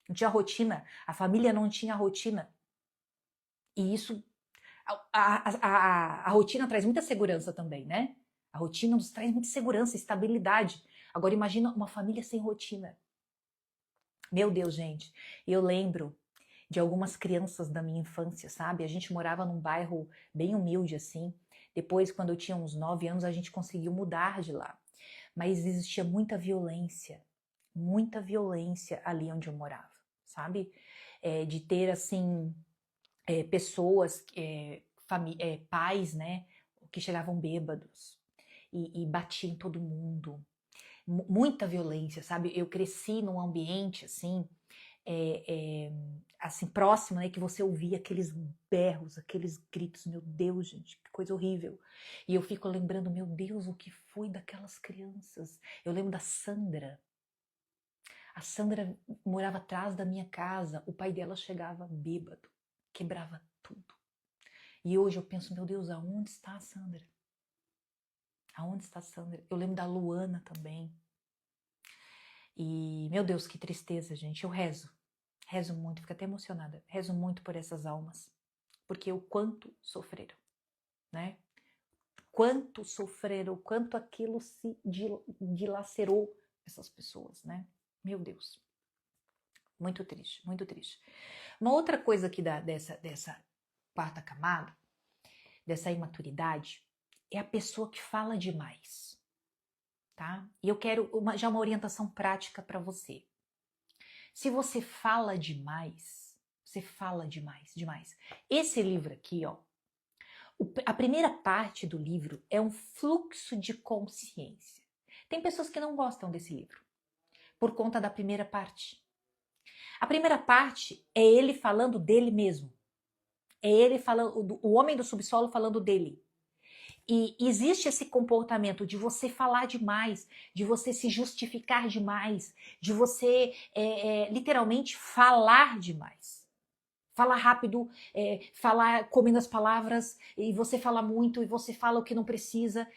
Não tinha rotina. A família não tinha rotina. E isso, a rotina traz muita segurança também, né? A rotina nos traz muita segurança, estabilidade. Agora imagina uma família sem rotina. Meu Deus, gente, eu lembro de algumas crianças da minha infância, sabe? A gente morava num bairro bem humilde assim. Depois, quando eu tinha uns 9 anos, a gente conseguiu mudar de lá. Mas existia muita violência ali onde eu morava, sabe? De ter, assim, pessoas, pais, né, que chegavam bêbados e batiam em todo mundo. Muita violência, sabe? Eu cresci num ambiente, assim, assim, próximo, né, que você ouvia aqueles berros, aqueles gritos, meu Deus, gente, que coisa horrível. E eu fico lembrando, meu Deus, o que foi daquelas crianças? Eu lembro da Sandra. A Sandra morava atrás da minha casa, o pai dela chegava bêbado, quebrava tudo. E hoje eu penso, meu Deus, aonde está a Sandra? Aonde está a Sandra? Eu lembro da Luana também. E, meu Deus, que tristeza, gente. Eu rezo muito, fico até emocionada. Rezo muito por essas almas, porque o quanto sofreram, né? Quanto sofreram, quanto aquilo se dilacerou essas pessoas, né? Meu Deus. Muito triste, muito triste. Uma outra coisa aqui dessa quarta camada, dessa imaturidade, é a pessoa que fala demais, tá? E eu quero já uma orientação prática para você. Se você fala demais, demais. Esse livro aqui, ó, a primeira parte do livro é um fluxo de consciência. Tem pessoas que não gostam desse livro, por conta da primeira parte. A primeira parte é ele falando dele mesmo. É ele falando, o homem do subsolo falando dele. E existe esse comportamento de você falar demais, de você se justificar demais, de você literalmente falar demais. Falar rápido, falar comendo as palavras, e você fala muito, e você fala o que não precisa.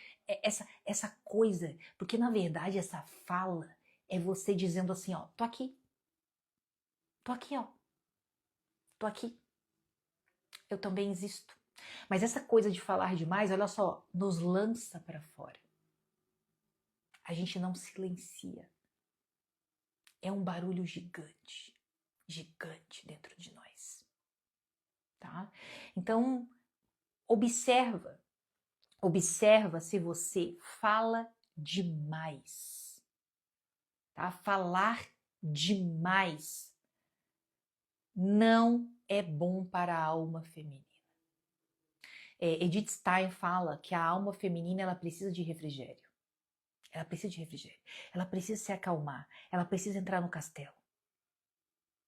Essa coisa, porque na verdade essa fala é você dizendo assim, ó, tô aqui, ó, tô aqui, eu também existo. Mas essa coisa de falar demais, olha só, nos lança para fora. A gente não silencia. É um barulho gigante, gigante dentro de nós, tá? Então, observa se você fala demais, tá? Falar demais não é bom para a alma feminina. Edith Stein fala que a alma feminina ela precisa de refrigério. Ela precisa de refrigério. Ela precisa se acalmar. Ela precisa entrar no castelo.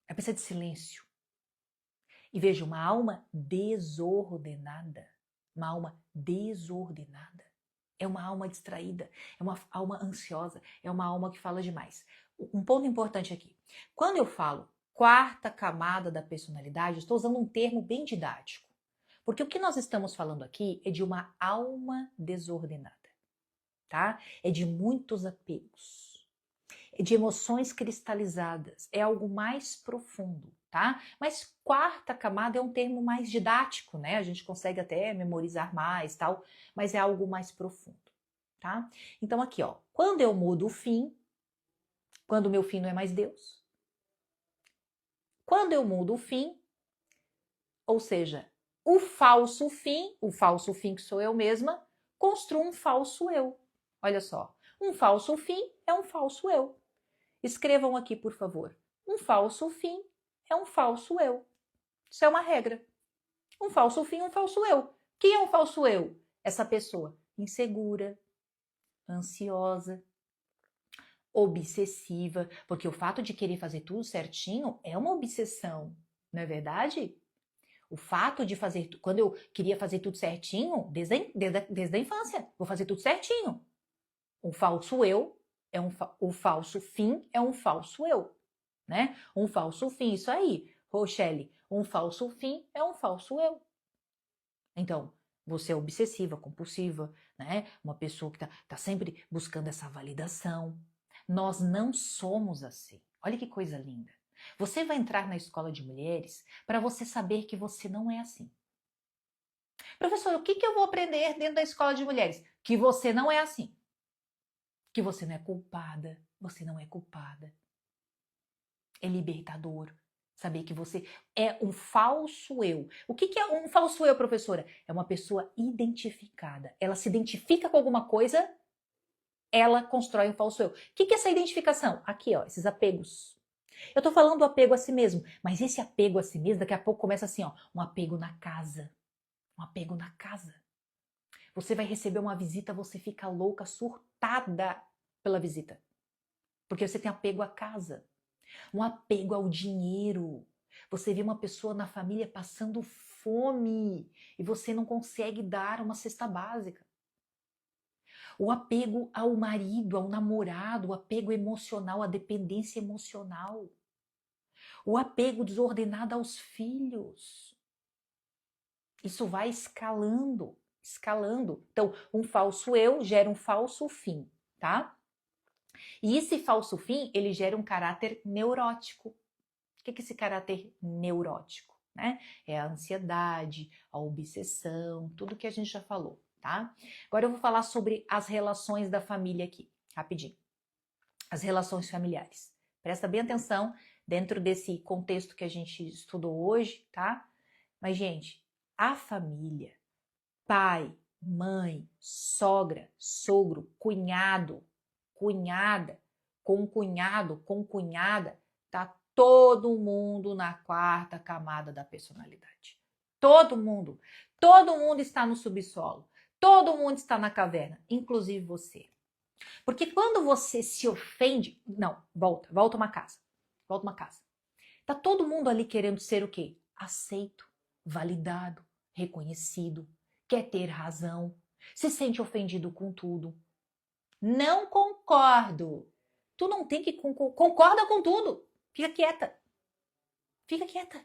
Ela precisa de silêncio. E veja, uma alma desordenada. Uma alma desordenada. É uma alma distraída. É uma alma ansiosa. É uma alma que fala demais. Um ponto importante aqui. Quando eu falo quarta camada da personalidade, eu estou usando um termo bem didático. Porque o que nós estamos falando aqui é de uma alma desordenada. Tá? É de muitos apegos, é de emoções cristalizadas, é algo mais profundo, tá? Mas quarta camada é um termo mais didático, né? A gente consegue até memorizar mais, tal, mas é algo mais profundo, tá? Então aqui, ó, quando eu mudo o fim, quando o meu fim não é mais Deus, quando eu mudo o fim, ou seja, o falso fim que sou eu mesma, construo um falso eu. Olha só, um falso fim é um falso eu. Escrevam aqui, por favor. Um falso fim é um falso eu. Isso é uma regra. Um falso fim é um falso eu. Quem é um falso eu? Essa pessoa insegura, ansiosa, obsessiva, porque o fato de querer fazer tudo certinho é uma obsessão, não é verdade? O fato de fazer, quando eu queria fazer tudo certinho, desde a infância, vou fazer tudo certinho. Um falso eu o falso fim é um falso eu, né? Um falso fim, isso aí, Rochelle, um falso fim é um falso eu. Então, você é obsessiva, compulsiva, né? Uma pessoa que tá sempre buscando essa validação. Nós não somos assim. Olha que coisa linda. Você vai entrar na escola de mulheres para você saber que você não é assim. Professor, o que eu vou aprender dentro da escola de mulheres? Que você não é assim. Que você não é culpada, você não é culpada. É libertador saber que você é um falso eu. O que é um falso eu, professora? É uma pessoa identificada. Ela se identifica com alguma coisa, ela constrói um falso eu. O que é essa identificação? Aqui, ó, esses apegos. Eu tô falando do apego a si mesmo, mas esse apego a si mesmo, daqui a pouco começa assim, ó, um apego na casa. Um apego na casa. Você vai receber uma visita, você fica louca, surtada pela visita. Porque você tem apego à casa, um apego ao dinheiro. Você vê uma pessoa na família passando fome e você não consegue dar uma cesta básica. O apego ao marido, ao namorado, o apego emocional, a dependência emocional. O apego desordenado aos filhos. Isso vai escalando, escalando. Então, um falso eu gera um falso fim, tá? E esse falso fim, ele gera um caráter neurótico. O que é esse caráter neurótico? Né? É a ansiedade, a obsessão, tudo que a gente já falou, tá? Agora eu vou falar sobre as relações da família aqui, rapidinho. As relações familiares. Presta bem atenção dentro desse contexto que a gente estudou hoje, tá? Mas, gente, a família, pai, mãe, sogra, sogro, cunhado, cunhada, com cunhada, tá todo mundo na quarta camada da personalidade. Todo mundo. Todo mundo está no subsolo. Todo mundo está na caverna, inclusive você. Porque quando você se ofende... Não, volta uma casa. Volta uma casa. Tá todo mundo ali querendo ser o quê? Aceito, validado, reconhecido, quer ter razão. Se sente ofendido com tudo. Não concordo. Tu não tem que concorda com tudo. Fica quieta. Fica quieta.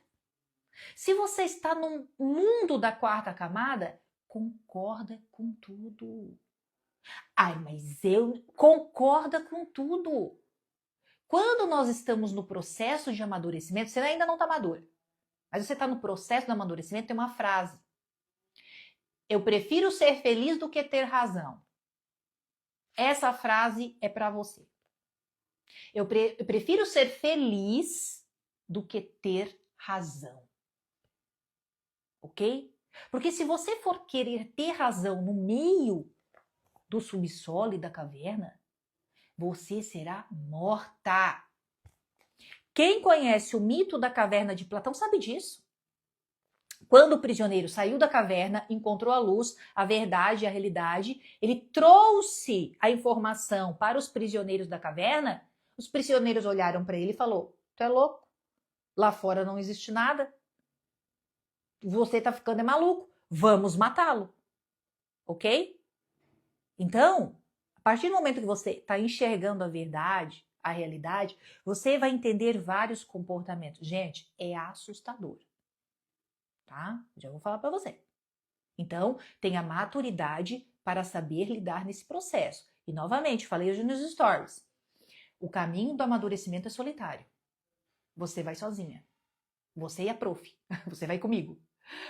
Se você está no mundo da quarta camada, concorda com tudo. Ai, mas eu concorda com tudo. Quando nós estamos no processo de amadurecimento, você ainda não está madura, mas você está no processo do amadurecimento, tem uma frase. Eu prefiro ser feliz do que ter razão. Essa frase é para você. Eu prefiro ser feliz do que ter razão. Ok? Porque se você for querer ter razão no meio do subsolo e da caverna, você será morta. Quem conhece o mito da caverna de Platão sabe disso. Quando o prisioneiro saiu da caverna, encontrou a luz, a verdade e a realidade, ele trouxe a informação para os prisioneiros da caverna. Os prisioneiros olharam para ele e falaram: tu é louco? Lá fora não existe nada. Você tá ficando maluco. Vamos matá-lo. Ok? Então, a partir do momento que você está enxergando a verdade, a realidade, você vai entender vários comportamentos. Gente, é assustador. Tá? Já vou falar para você. Então, tenha maturidade para saber lidar nesse processo. E, novamente, falei hoje nos stories. O caminho do amadurecimento é solitário. Você vai sozinha. Você e a prof. Você vai comigo.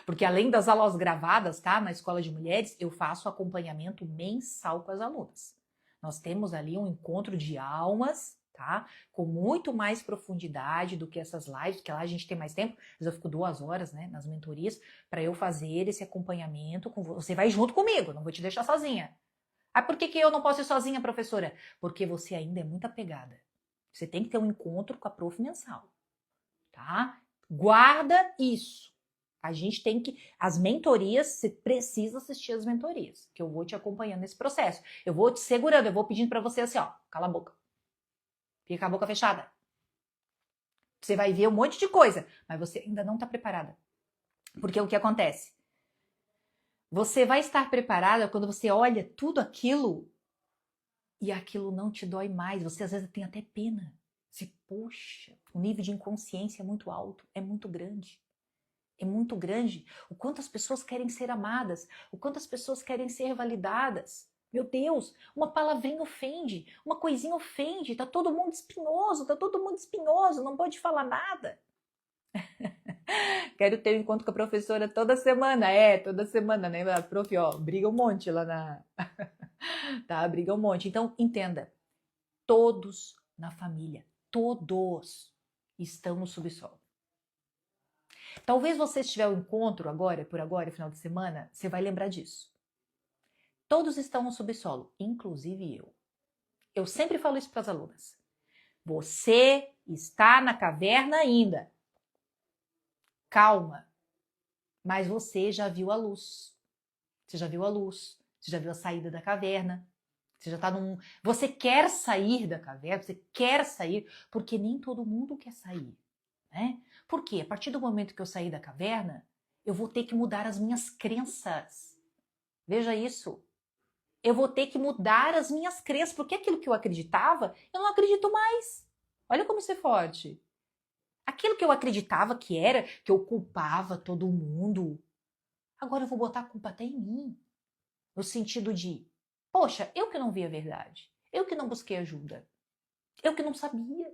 Porque além das aulas gravadas, tá? Na Escola de Mulheres, eu faço acompanhamento mensal com as alunas. Nós temos ali um encontro de almas, tá? Com muito mais profundidade do que essas lives, que lá a gente tem mais tempo, mas eu fico 2 horas, né, nas mentorias, para eu fazer esse acompanhamento com você. Você vai junto comigo, não vou te deixar sozinha. Ah, por que eu não posso ir sozinha, professora? Porque você ainda é muito apegada. Você tem que ter um encontro com a prof mensal, tá? Guarda isso. A gente tem que... As mentorias, você precisa assistir as mentorias, que eu vou te acompanhando nesse processo. Eu vou te segurando, eu vou pedindo para você assim, ó, cala a boca. Fica com a boca fechada. Você vai ver um monte de coisa, mas você ainda não está preparada. Porque o que acontece? Você vai estar preparada quando você olha tudo aquilo e aquilo não te dói mais. Você às vezes tem até pena. Você, poxa, o nível de inconsciência é muito alto, é muito grande. É muito grande. O quanto as pessoas querem ser amadas, o quanto as pessoas querem ser validadas. Meu Deus, uma palavrinha ofende, uma coisinha ofende, tá todo mundo espinhoso, não pode falar nada. Quero ter um encontro com a professora toda semana, né? A prof, ó, briga um monte lá na... tá, briga um monte. Então, entenda, todos na família, todos estão no subsolo. Talvez você estiver um encontro agora, por agora, final de semana, você vai lembrar disso. Todos estão no subsolo, inclusive eu. Eu sempre falo isso para as alunas. Você está na caverna ainda. Calma. Mas você já viu a luz. Você já viu a luz. Você já viu a saída da caverna. Você já está num... Você quer sair da caverna, você quer sair, porque nem todo mundo quer sair. Né? Por quê? A partir do momento que eu sair da caverna, eu vou ter que mudar as minhas crenças. Veja isso. Eu vou ter que mudar as minhas crenças, porque aquilo que eu acreditava, eu não acredito mais. Olha como isso é forte. Aquilo que eu acreditava que era, que eu culpava todo mundo, agora eu vou botar a culpa até em mim. No sentido de, poxa, eu que não vi a verdade. Eu que não busquei ajuda. Eu que não sabia.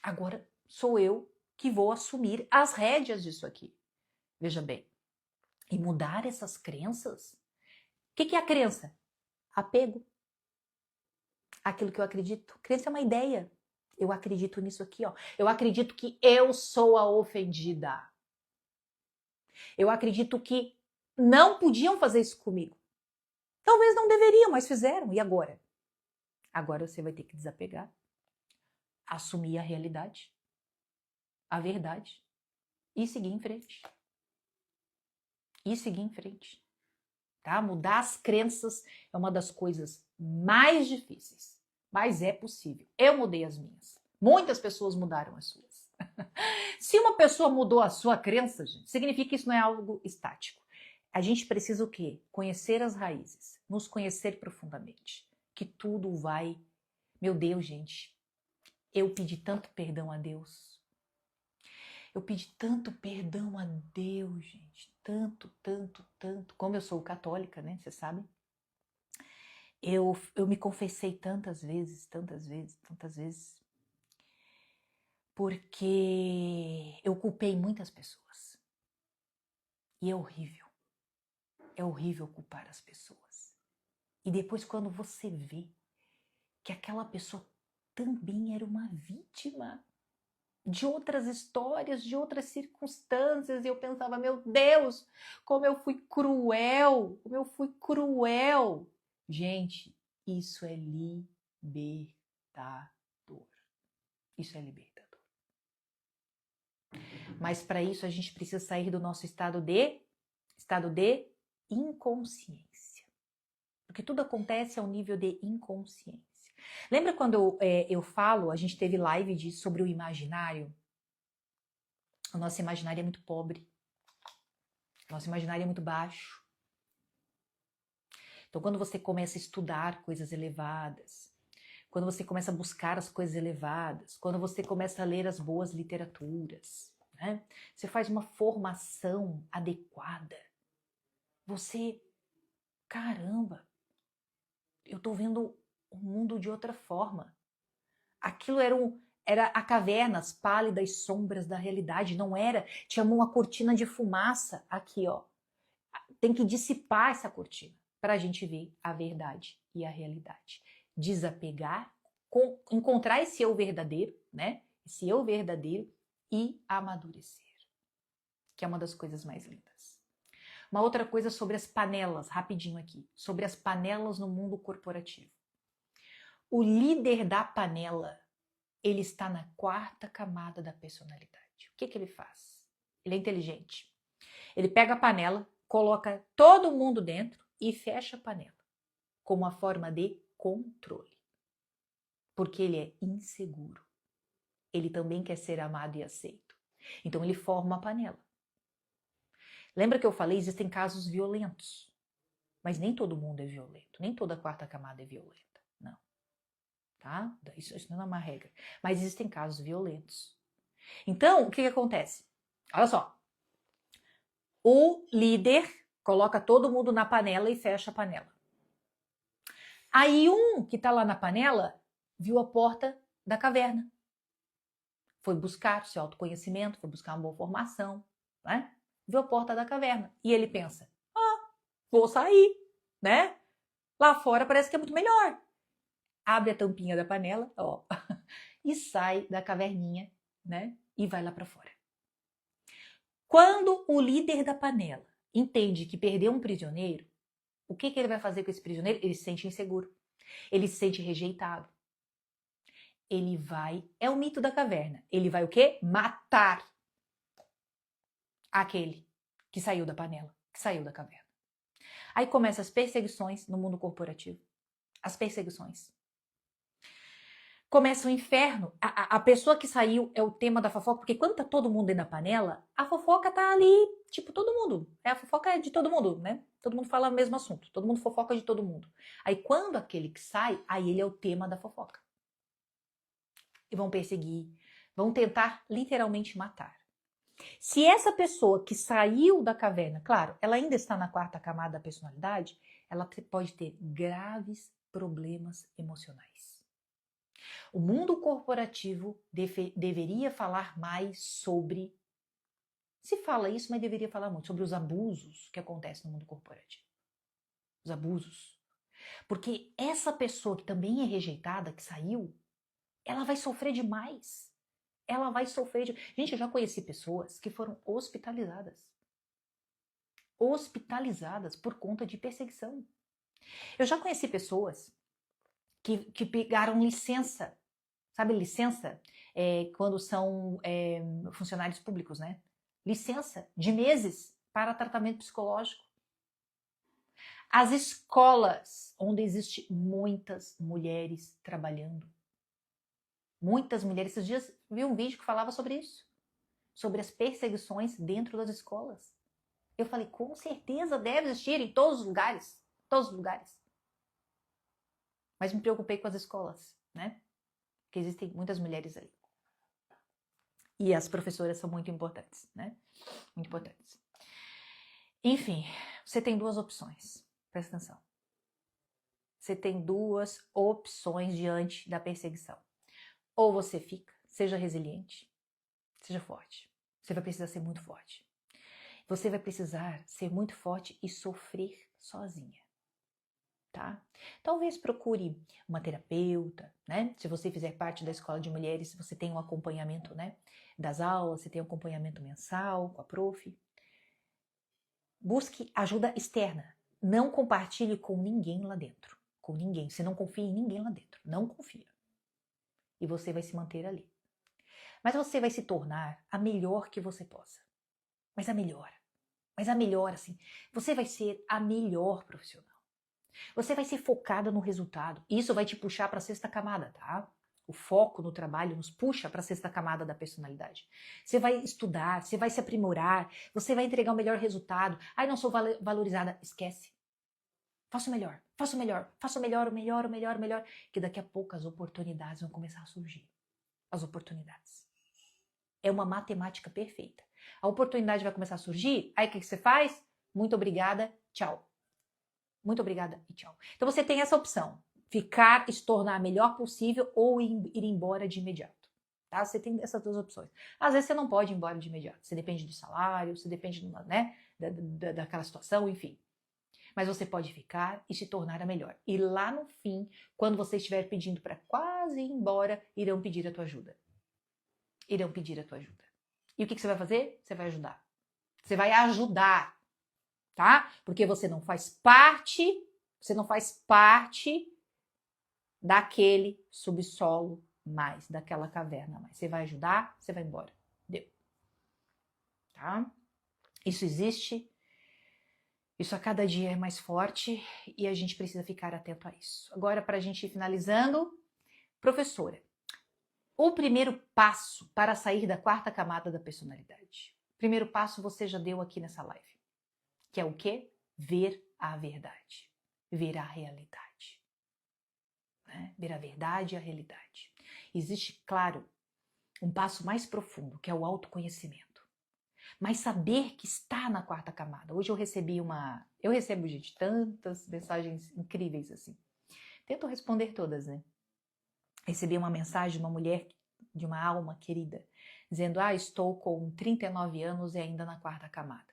Agora sou eu que vou assumir as rédeas disso aqui. Veja bem, e mudar essas crenças. O que é a crença? Apego. Aquilo que eu acredito. Crença é uma ideia. Eu acredito nisso aqui, ó. Eu acredito que eu sou a ofendida. Eu acredito que não podiam fazer isso comigo. Talvez não deveriam, mas fizeram. E agora? Agora você vai ter que desapegar. Assumir a realidade. A verdade. E seguir em frente. E seguir em frente. Tá? Mudar as crenças é uma das coisas mais difíceis. Mas é possível. Eu mudei as minhas. Muitas pessoas mudaram as suas. Se uma pessoa mudou a sua crença, gente, significa que isso não é algo estático. A gente precisa o quê? Conhecer as raízes, nos conhecer profundamente, que tudo vai... Meu Deus, gente, eu pedi tanto perdão a Deus. Eu pedi tanto perdão a Deus, gente. Tanto, tanto, tanto. Como eu sou católica, né? Você sabe? Eu me confessei tantas vezes, tantas vezes, tantas vezes. Porque eu culpei muitas pessoas. E é horrível. É horrível culpar as pessoas. E depois quando você vê que aquela pessoa também era uma vítima de outras histórias, de outras circunstâncias, e eu pensava, meu Deus, como eu fui cruel, como eu fui cruel. Gente, isso é libertador. Isso é libertador. Mas para isso a gente precisa sair do nosso estado de inconsciência. Porque tudo acontece ao nível de inconsciência. Lembra quando eu falo, a gente teve live sobre o imaginário? O nosso imaginário é muito pobre. O nosso imaginário é muito baixo. Então, quando você começa a estudar coisas elevadas, quando você começa a buscar as coisas elevadas, quando você começa a ler as boas literaturas, né? Você faz uma formação adequada. Você, caramba, eu tô vendo o mundo de outra forma. Aquilo era a caverna, as pálidas sombras da realidade, não era, tinha uma cortina de fumaça aqui, ó. Tem que dissipar essa cortina para a gente ver a verdade e a realidade. Desapegar, encontrar esse eu verdadeiro, né? Esse eu verdadeiro e amadurecer, que é uma das coisas mais lindas. Uma outra coisa sobre as panelas, rapidinho aqui, sobre as panelas no mundo corporativo. O líder da panela, ele está na 4ª camada da personalidade. O que ele faz? Ele é inteligente. Ele pega a panela, coloca todo mundo dentro e fecha a panela, como uma forma de controle. Porque ele é inseguro. Ele também quer ser amado e aceito. Então ele forma uma panela. Lembra que eu falei, existem casos violentos. Mas nem todo mundo é violento, nem toda a 4ª camada é violenta, não. Tá? Isso não é uma regra. Mas existem casos violentos. Então, o que acontece? Olha só. O líder coloca todo mundo na panela e fecha a panela. Aí um que está lá na panela viu a porta da caverna. Foi buscar seu autoconhecimento, foi buscar uma boa formação, né? Viu a porta da caverna. E ele pensa, vou sair, né? Lá fora parece que é muito melhor. Abre a tampinha da panela, ó, e sai da caverninha, né? E vai lá para fora. Quando o líder da panela entende que perdeu um prisioneiro, o que ele vai fazer com esse prisioneiro? Ele se sente inseguro. Ele se sente rejeitado. Ele vai... É o mito da caverna. Ele vai o quê? Matar aquele que saiu da panela, que saiu da caverna. Aí começam as perseguições no mundo corporativo. As perseguições. Começa o inferno. A pessoa que saiu é o tema da fofoca, porque quando tá todo mundo dentro da panela, a fofoca tá ali, tipo, todo mundo. A fofoca é de todo mundo, né? Todo mundo fala o mesmo assunto. Todo mundo fofoca de todo mundo. Aí quando aquele que sai, aí ele é o tema da fofoca. E vão perseguir, vão tentar literalmente matar. Se essa pessoa que saiu da caverna, claro, ela ainda está na 4ª camada da personalidade, ela pode ter graves problemas emocionais. O mundo corporativo deveria falar mais sobre... Se fala isso, mas deveria falar muito sobre os abusos que acontecem no mundo corporativo. Os abusos. Porque essa pessoa que também é rejeitada, que saiu, ela vai sofrer demais. Ela vai sofrer de... Gente, eu já conheci pessoas que foram hospitalizadas. Hospitalizadas por conta de perseguição. Eu já conheci pessoas que pegaram licença. Sabe licença? Quando são funcionários públicos, né? Licença de meses para tratamento psicológico. As escolas, onde existem muitas mulheres trabalhando. Muitas mulheres. Esses dias vi um vídeo que falava sobre isso. Sobre as perseguições dentro das escolas. Eu falei, com certeza deve existir em todos os lugares. Todos os lugares. Mas me preocupei com as escolas, né? Porque existem muitas mulheres ali. E as professoras são muito importantes, né? Muito importantes. Enfim, você tem duas opções. Presta atenção. Você tem duas opções diante da perseguição. Ou você fica, seja resiliente, seja forte. Você vai precisar ser muito forte. Você vai precisar ser muito forte e sofrer sozinha, tá? Talvez procure uma terapeuta, né? Se você fizer parte da escola de mulheres, você tem um acompanhamento, né? Das aulas, você tem um acompanhamento mensal com a prof. Busque ajuda externa. Não compartilhe com ninguém lá dentro. Com ninguém. Você não confia em ninguém lá dentro. Não confia. E você vai se manter ali. Mas você vai se tornar a melhor que você possa. Mas a melhor. Mas a melhor, assim. Você vai ser a melhor profissional. Você vai ser focada no resultado. Isso vai te puxar para a sexta camada, tá? O foco no trabalho nos puxa para a sexta camada da personalidade. Você vai estudar, você vai se aprimorar, você vai entregar o melhor resultado. Ai, não sou valorizada. Esquece. Faça o melhor, faça o melhor, faça o melhor, o melhor, o melhor, o melhor. Que daqui a pouco as oportunidades vão começar a surgir. As oportunidades. É uma matemática perfeita. A oportunidade vai começar a surgir, aí o que você faz? Muito obrigada, tchau. Muito obrigada e tchau. Então você tem essa opção. Ficar e se tornar a melhor possível ou ir embora de imediato. Tá? Você tem essas duas opções. Às vezes você não pode ir embora de imediato. Você depende do salário, você depende né, daquela situação, enfim. Mas você pode ficar e se tornar a melhor. E lá no fim, quando você estiver pedindo para quase ir embora, irão pedir a tua ajuda. Irão pedir a tua ajuda. E o que você vai fazer? Você vai ajudar. Você vai ajudar, tá? Porque você não faz parte daquele subsolo mais, daquela caverna mais. Você vai ajudar, você vai embora. Deu. Tá? Isso existe. Isso a cada dia é mais forte e a gente precisa ficar atento a isso. Agora, para a gente ir finalizando, professora, o primeiro passo para sair da quarta camada da personalidade. O primeiro passo você já deu aqui nessa live, que é o quê? Ver a verdade, ver a realidade. Né? Ver a verdade e a realidade. Existe, claro, um passo mais profundo, que é o autoconhecimento. Mas saber que está na quarta camada. Hoje eu recebo, gente, tantas mensagens incríveis assim. Tento responder todas, né? Recebi uma mensagem de uma mulher, de uma alma querida, dizendo, estou com 39 anos e ainda na quarta camada.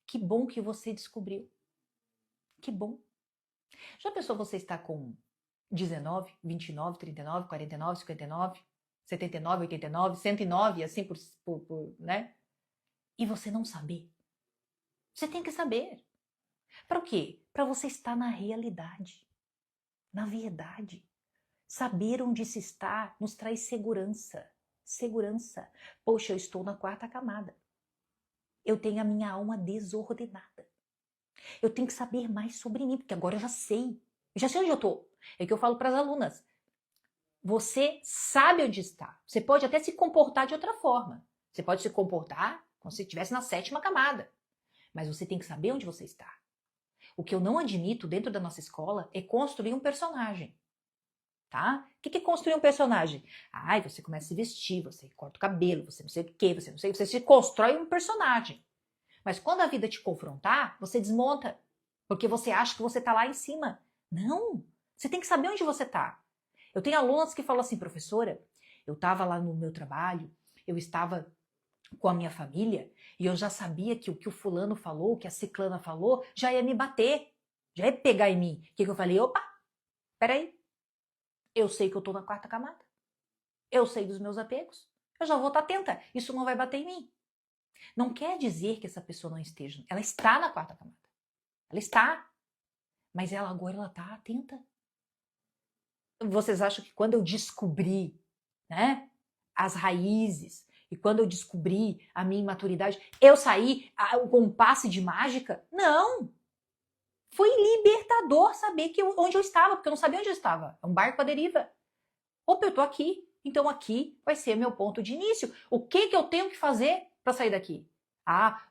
Que bom que você descobriu. Que bom. Já pensou você está com 19, 29, 39, 49, 59, 79, 89, 109, assim né? E você não saber. Você tem que saber. Para o quê? Para você estar na realidade, na verdade. Saber onde se está nos traz segurança. Segurança. Poxa, eu estou na quarta camada. Eu tenho a minha alma desordenada. Eu tenho que saber mais sobre mim, porque agora eu já sei. Eu já sei onde eu estou. É o que eu falo para as alunas. Você sabe onde está. Você pode até se comportar de outra forma. Você pode se comportar como se estivesse na sétima camada. Mas você tem que saber onde você está. O que eu não admito dentro da nossa escola é construir um personagem. Tá? O que é construir um personagem? Você começa a se vestir, você corta o cabelo, você não sei o que, você se constrói um personagem. Mas quando a vida te confrontar, você desmonta. Porque você acha que você está lá em cima. Não! Você tem que saber onde você está. Eu tenho alunos que falam assim, professora, eu estava lá no meu trabalho, eu estava com a minha família e eu já sabia que o que o fulano falou, o que a ciclana falou, já ia me bater, já ia pegar em mim. O que eu falei? Opa, peraí. Eu sei que eu estou na quarta camada. Eu sei dos meus apegos. Eu já vou estar atenta. Isso não vai bater em mim. Não quer dizer que essa pessoa não esteja. Ela está na quarta camada. Ela está. Mas agora ela está atenta. Vocês acham que quando eu descobri, né, as raízes e quando eu descobri a minha imaturidade, eu saí com um passe de mágica? Não. Foi libertador saber onde eu estava, porque eu não sabia onde eu estava. É um barco à deriva. Opa, eu tô aqui. Então aqui vai ser meu ponto de início. O que eu tenho que fazer para sair daqui?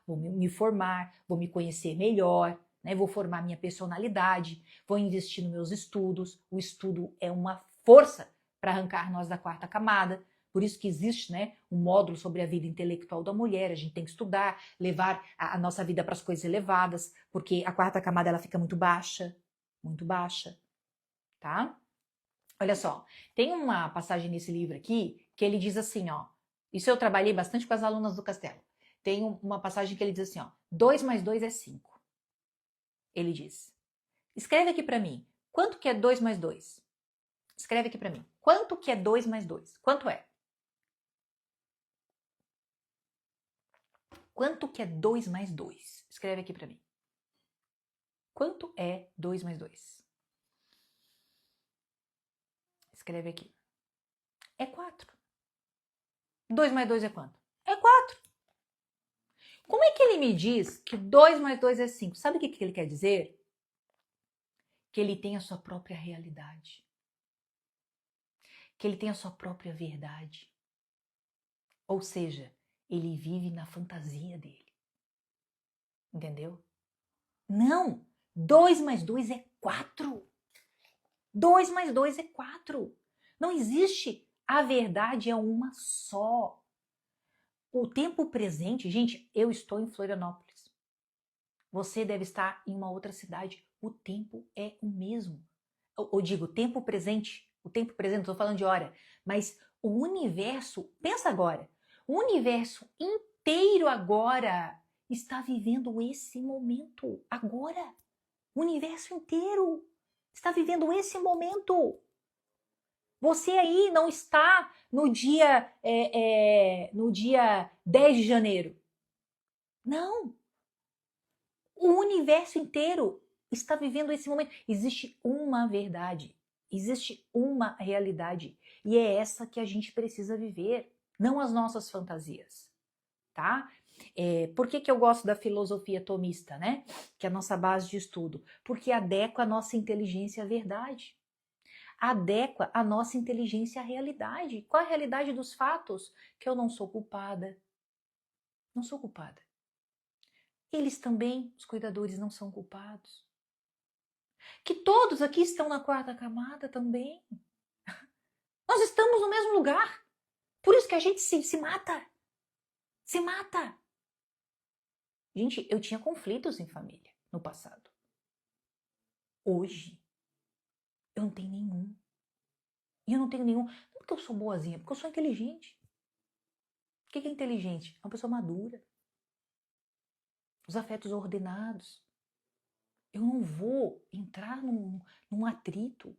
Vou me formar, vou me conhecer melhor, né? Vou formar minha personalidade, vou investir nos meus estudos. O estudo é uma força para arrancar nós da quarta camada. Por isso que existe, né, um módulo sobre a vida intelectual da mulher. A gente tem que estudar, levar a nossa vida para as coisas elevadas, porque a quarta camada ela fica muito baixa, tá? Olha só, tem uma passagem nesse livro aqui que ele diz assim, ó. Isso eu trabalhei bastante com as alunas do Castelo. Tem uma passagem que ele diz assim, ó. 2 mais 2 é 5. Ele diz. Escreve aqui para mim. Quanto que é 2 mais 2? Escreve aqui para mim. Quanto que é 2 mais 2? Quanto é? Quanto que é 2 mais 2? Escreve aqui para mim. Quanto é 2 mais 2? Escreve aqui. É 4. 2 mais 2 é quanto? É 4. Como é que ele me diz que 2 mais 2 é 5? Sabe o que ele quer dizer? Que ele tem a sua própria realidade. Que ele tem a sua própria verdade. Ou seja, ele vive na fantasia dele. Entendeu? Não! 2 mais 2 é 4. 2 mais 2 é 4. Não existe. A verdade é uma só. O tempo presente, gente, eu estou em Florianópolis. Você deve estar em uma outra cidade. O tempo é o mesmo. Eu digo, tempo presente. O tempo presente, estou falando de hora. Mas o universo, pensa agora, o universo inteiro agora está vivendo esse momento. Agora. O universo inteiro está vivendo esse momento. Você aí não está no dia 10 de janeiro. Não. O universo inteiro está vivendo esse momento. Existe uma verdade. Existe uma realidade. E é essa que a gente precisa viver. Não as nossas fantasias. Tá? Por que eu gosto da filosofia tomista, né? Que é a nossa base de estudo. Porque adequa a nossa inteligência à verdade. Adequa a nossa inteligência à realidade. Qual é a realidade dos fatos? Que eu não sou culpada. Não sou culpada. Eles também, os cuidadores, não são culpados. Que todos aqui estão na quarta camada também. Nós estamos no mesmo lugar. Por isso que a gente se mata. Se mata. Gente, eu tinha conflitos em família no passado. Hoje, eu não tenho nenhum. E eu não tenho nenhum, não porque eu sou boazinha, porque eu sou inteligente. O que é inteligente? É uma pessoa madura. Os afetos ordenados. Eu não vou entrar num atrito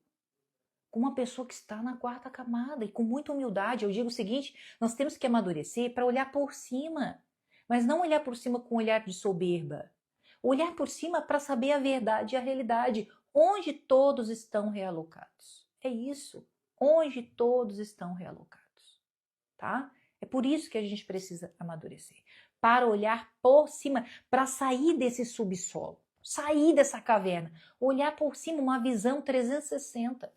com uma pessoa que está na quarta camada. E com muita humildade, eu digo o seguinte, nós temos que amadurecer para olhar por cima. Mas não olhar por cima com um olhar de soberba. Olhar por cima para saber a verdade e a realidade. Onde todos estão realocados. É isso. Onde todos estão realocados. Tá? É por isso que a gente precisa amadurecer. Para olhar por cima, para sair desse subsolo. Sair dessa caverna. Olhar por cima, uma visão 360.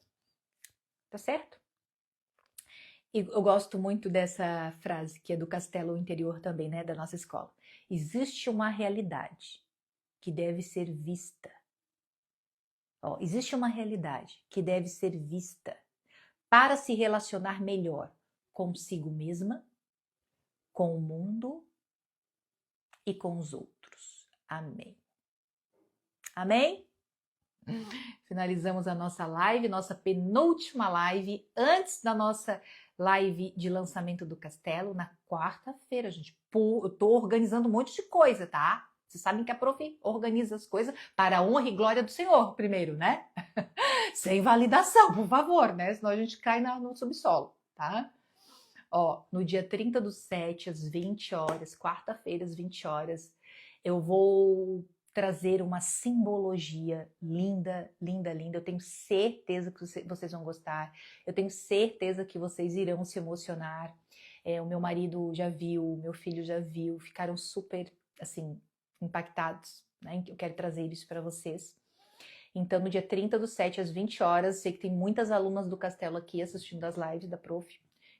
Tá certo? E eu gosto muito dessa frase, que é do Castelo Interior também, né, da nossa escola. Existe uma realidade que deve ser vista. Existe uma realidade que deve ser vista para se relacionar melhor consigo mesma, com o mundo e com os outros. Amém. Amém? Finalizamos a nossa live, nossa penúltima live, antes da nossa live de lançamento do Castelo, na quarta-feira, gente. Eu tô organizando um monte de coisa, tá? Vocês sabem que a prof organiza as coisas para a honra e glória do Senhor, primeiro, né? Sem validação, por favor, né? Senão a gente cai no subsolo, tá? No dia 30/7, às 20 horas, quarta-feira, às 20 horas, eu vou trazer uma simbologia linda, linda, linda. Eu tenho certeza que vocês vão gostar. Eu tenho certeza que vocês irão se emocionar. O meu marido já viu, meu filho já viu, ficaram super, assim, impactados, né? Eu quero trazer isso para vocês. Então, no dia 30/7, às 20 horas, sei que tem muitas alunas do Castelo aqui assistindo as lives da prof.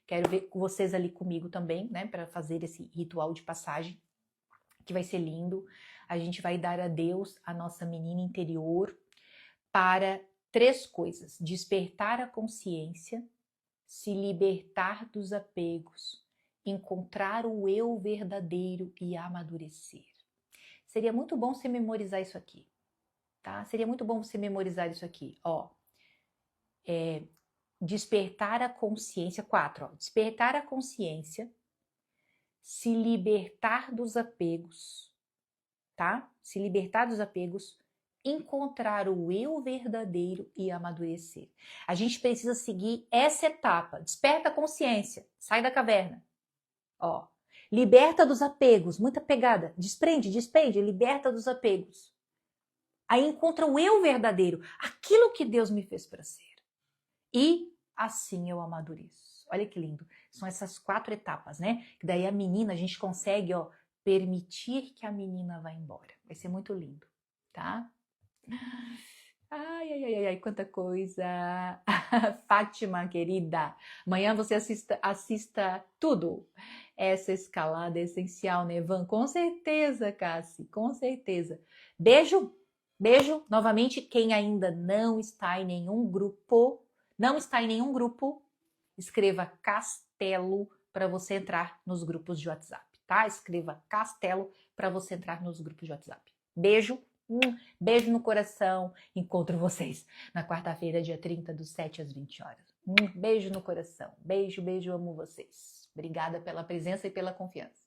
Quero ver vocês ali comigo também, né? Para fazer esse ritual de passagem. que vai ser lindo. A gente vai dar a Deus a nossa menina interior para 3 coisas: despertar a consciência, se libertar dos apegos, encontrar o eu verdadeiro e amadurecer. Seria muito bom você memorizar isso aqui, tá? Seria muito bom você memorizar isso aqui, ó. Despertar a consciência, 4, ó. Despertar a consciência, se libertar dos apegos, tá? Se libertar dos apegos, encontrar o eu verdadeiro e amadurecer. A gente precisa seguir essa etapa. Desperta a consciência, sai da caverna. Ó, liberta dos apegos, muita pegada. Desprende, liberta dos apegos. Aí encontra o eu verdadeiro, aquilo que Deus me fez para ser. E assim eu amadureço. Olha que lindo. São essas 4 etapas, né? Que daí a menina, a gente consegue, ó, permitir que a menina vá embora. Vai ser muito lindo, tá? Ai, ai, ai, ai, quanta coisa! Fátima, querida, amanhã você assista tudo. Essa escalada é essencial, né, Van? Com certeza, Cassi, com certeza. Beijo, beijo. Novamente, quem ainda não está em nenhum grupo, escreva Castelo para você entrar nos grupos de WhatsApp, tá? Escreva Castelo para você entrar nos grupos de WhatsApp. Beijo. Beijo no coração. Encontro vocês na quarta-feira, dia 30, dos 7 às 20 horas. Beijo no coração. Beijo, beijo, amo vocês. Obrigada pela presença e pela confiança.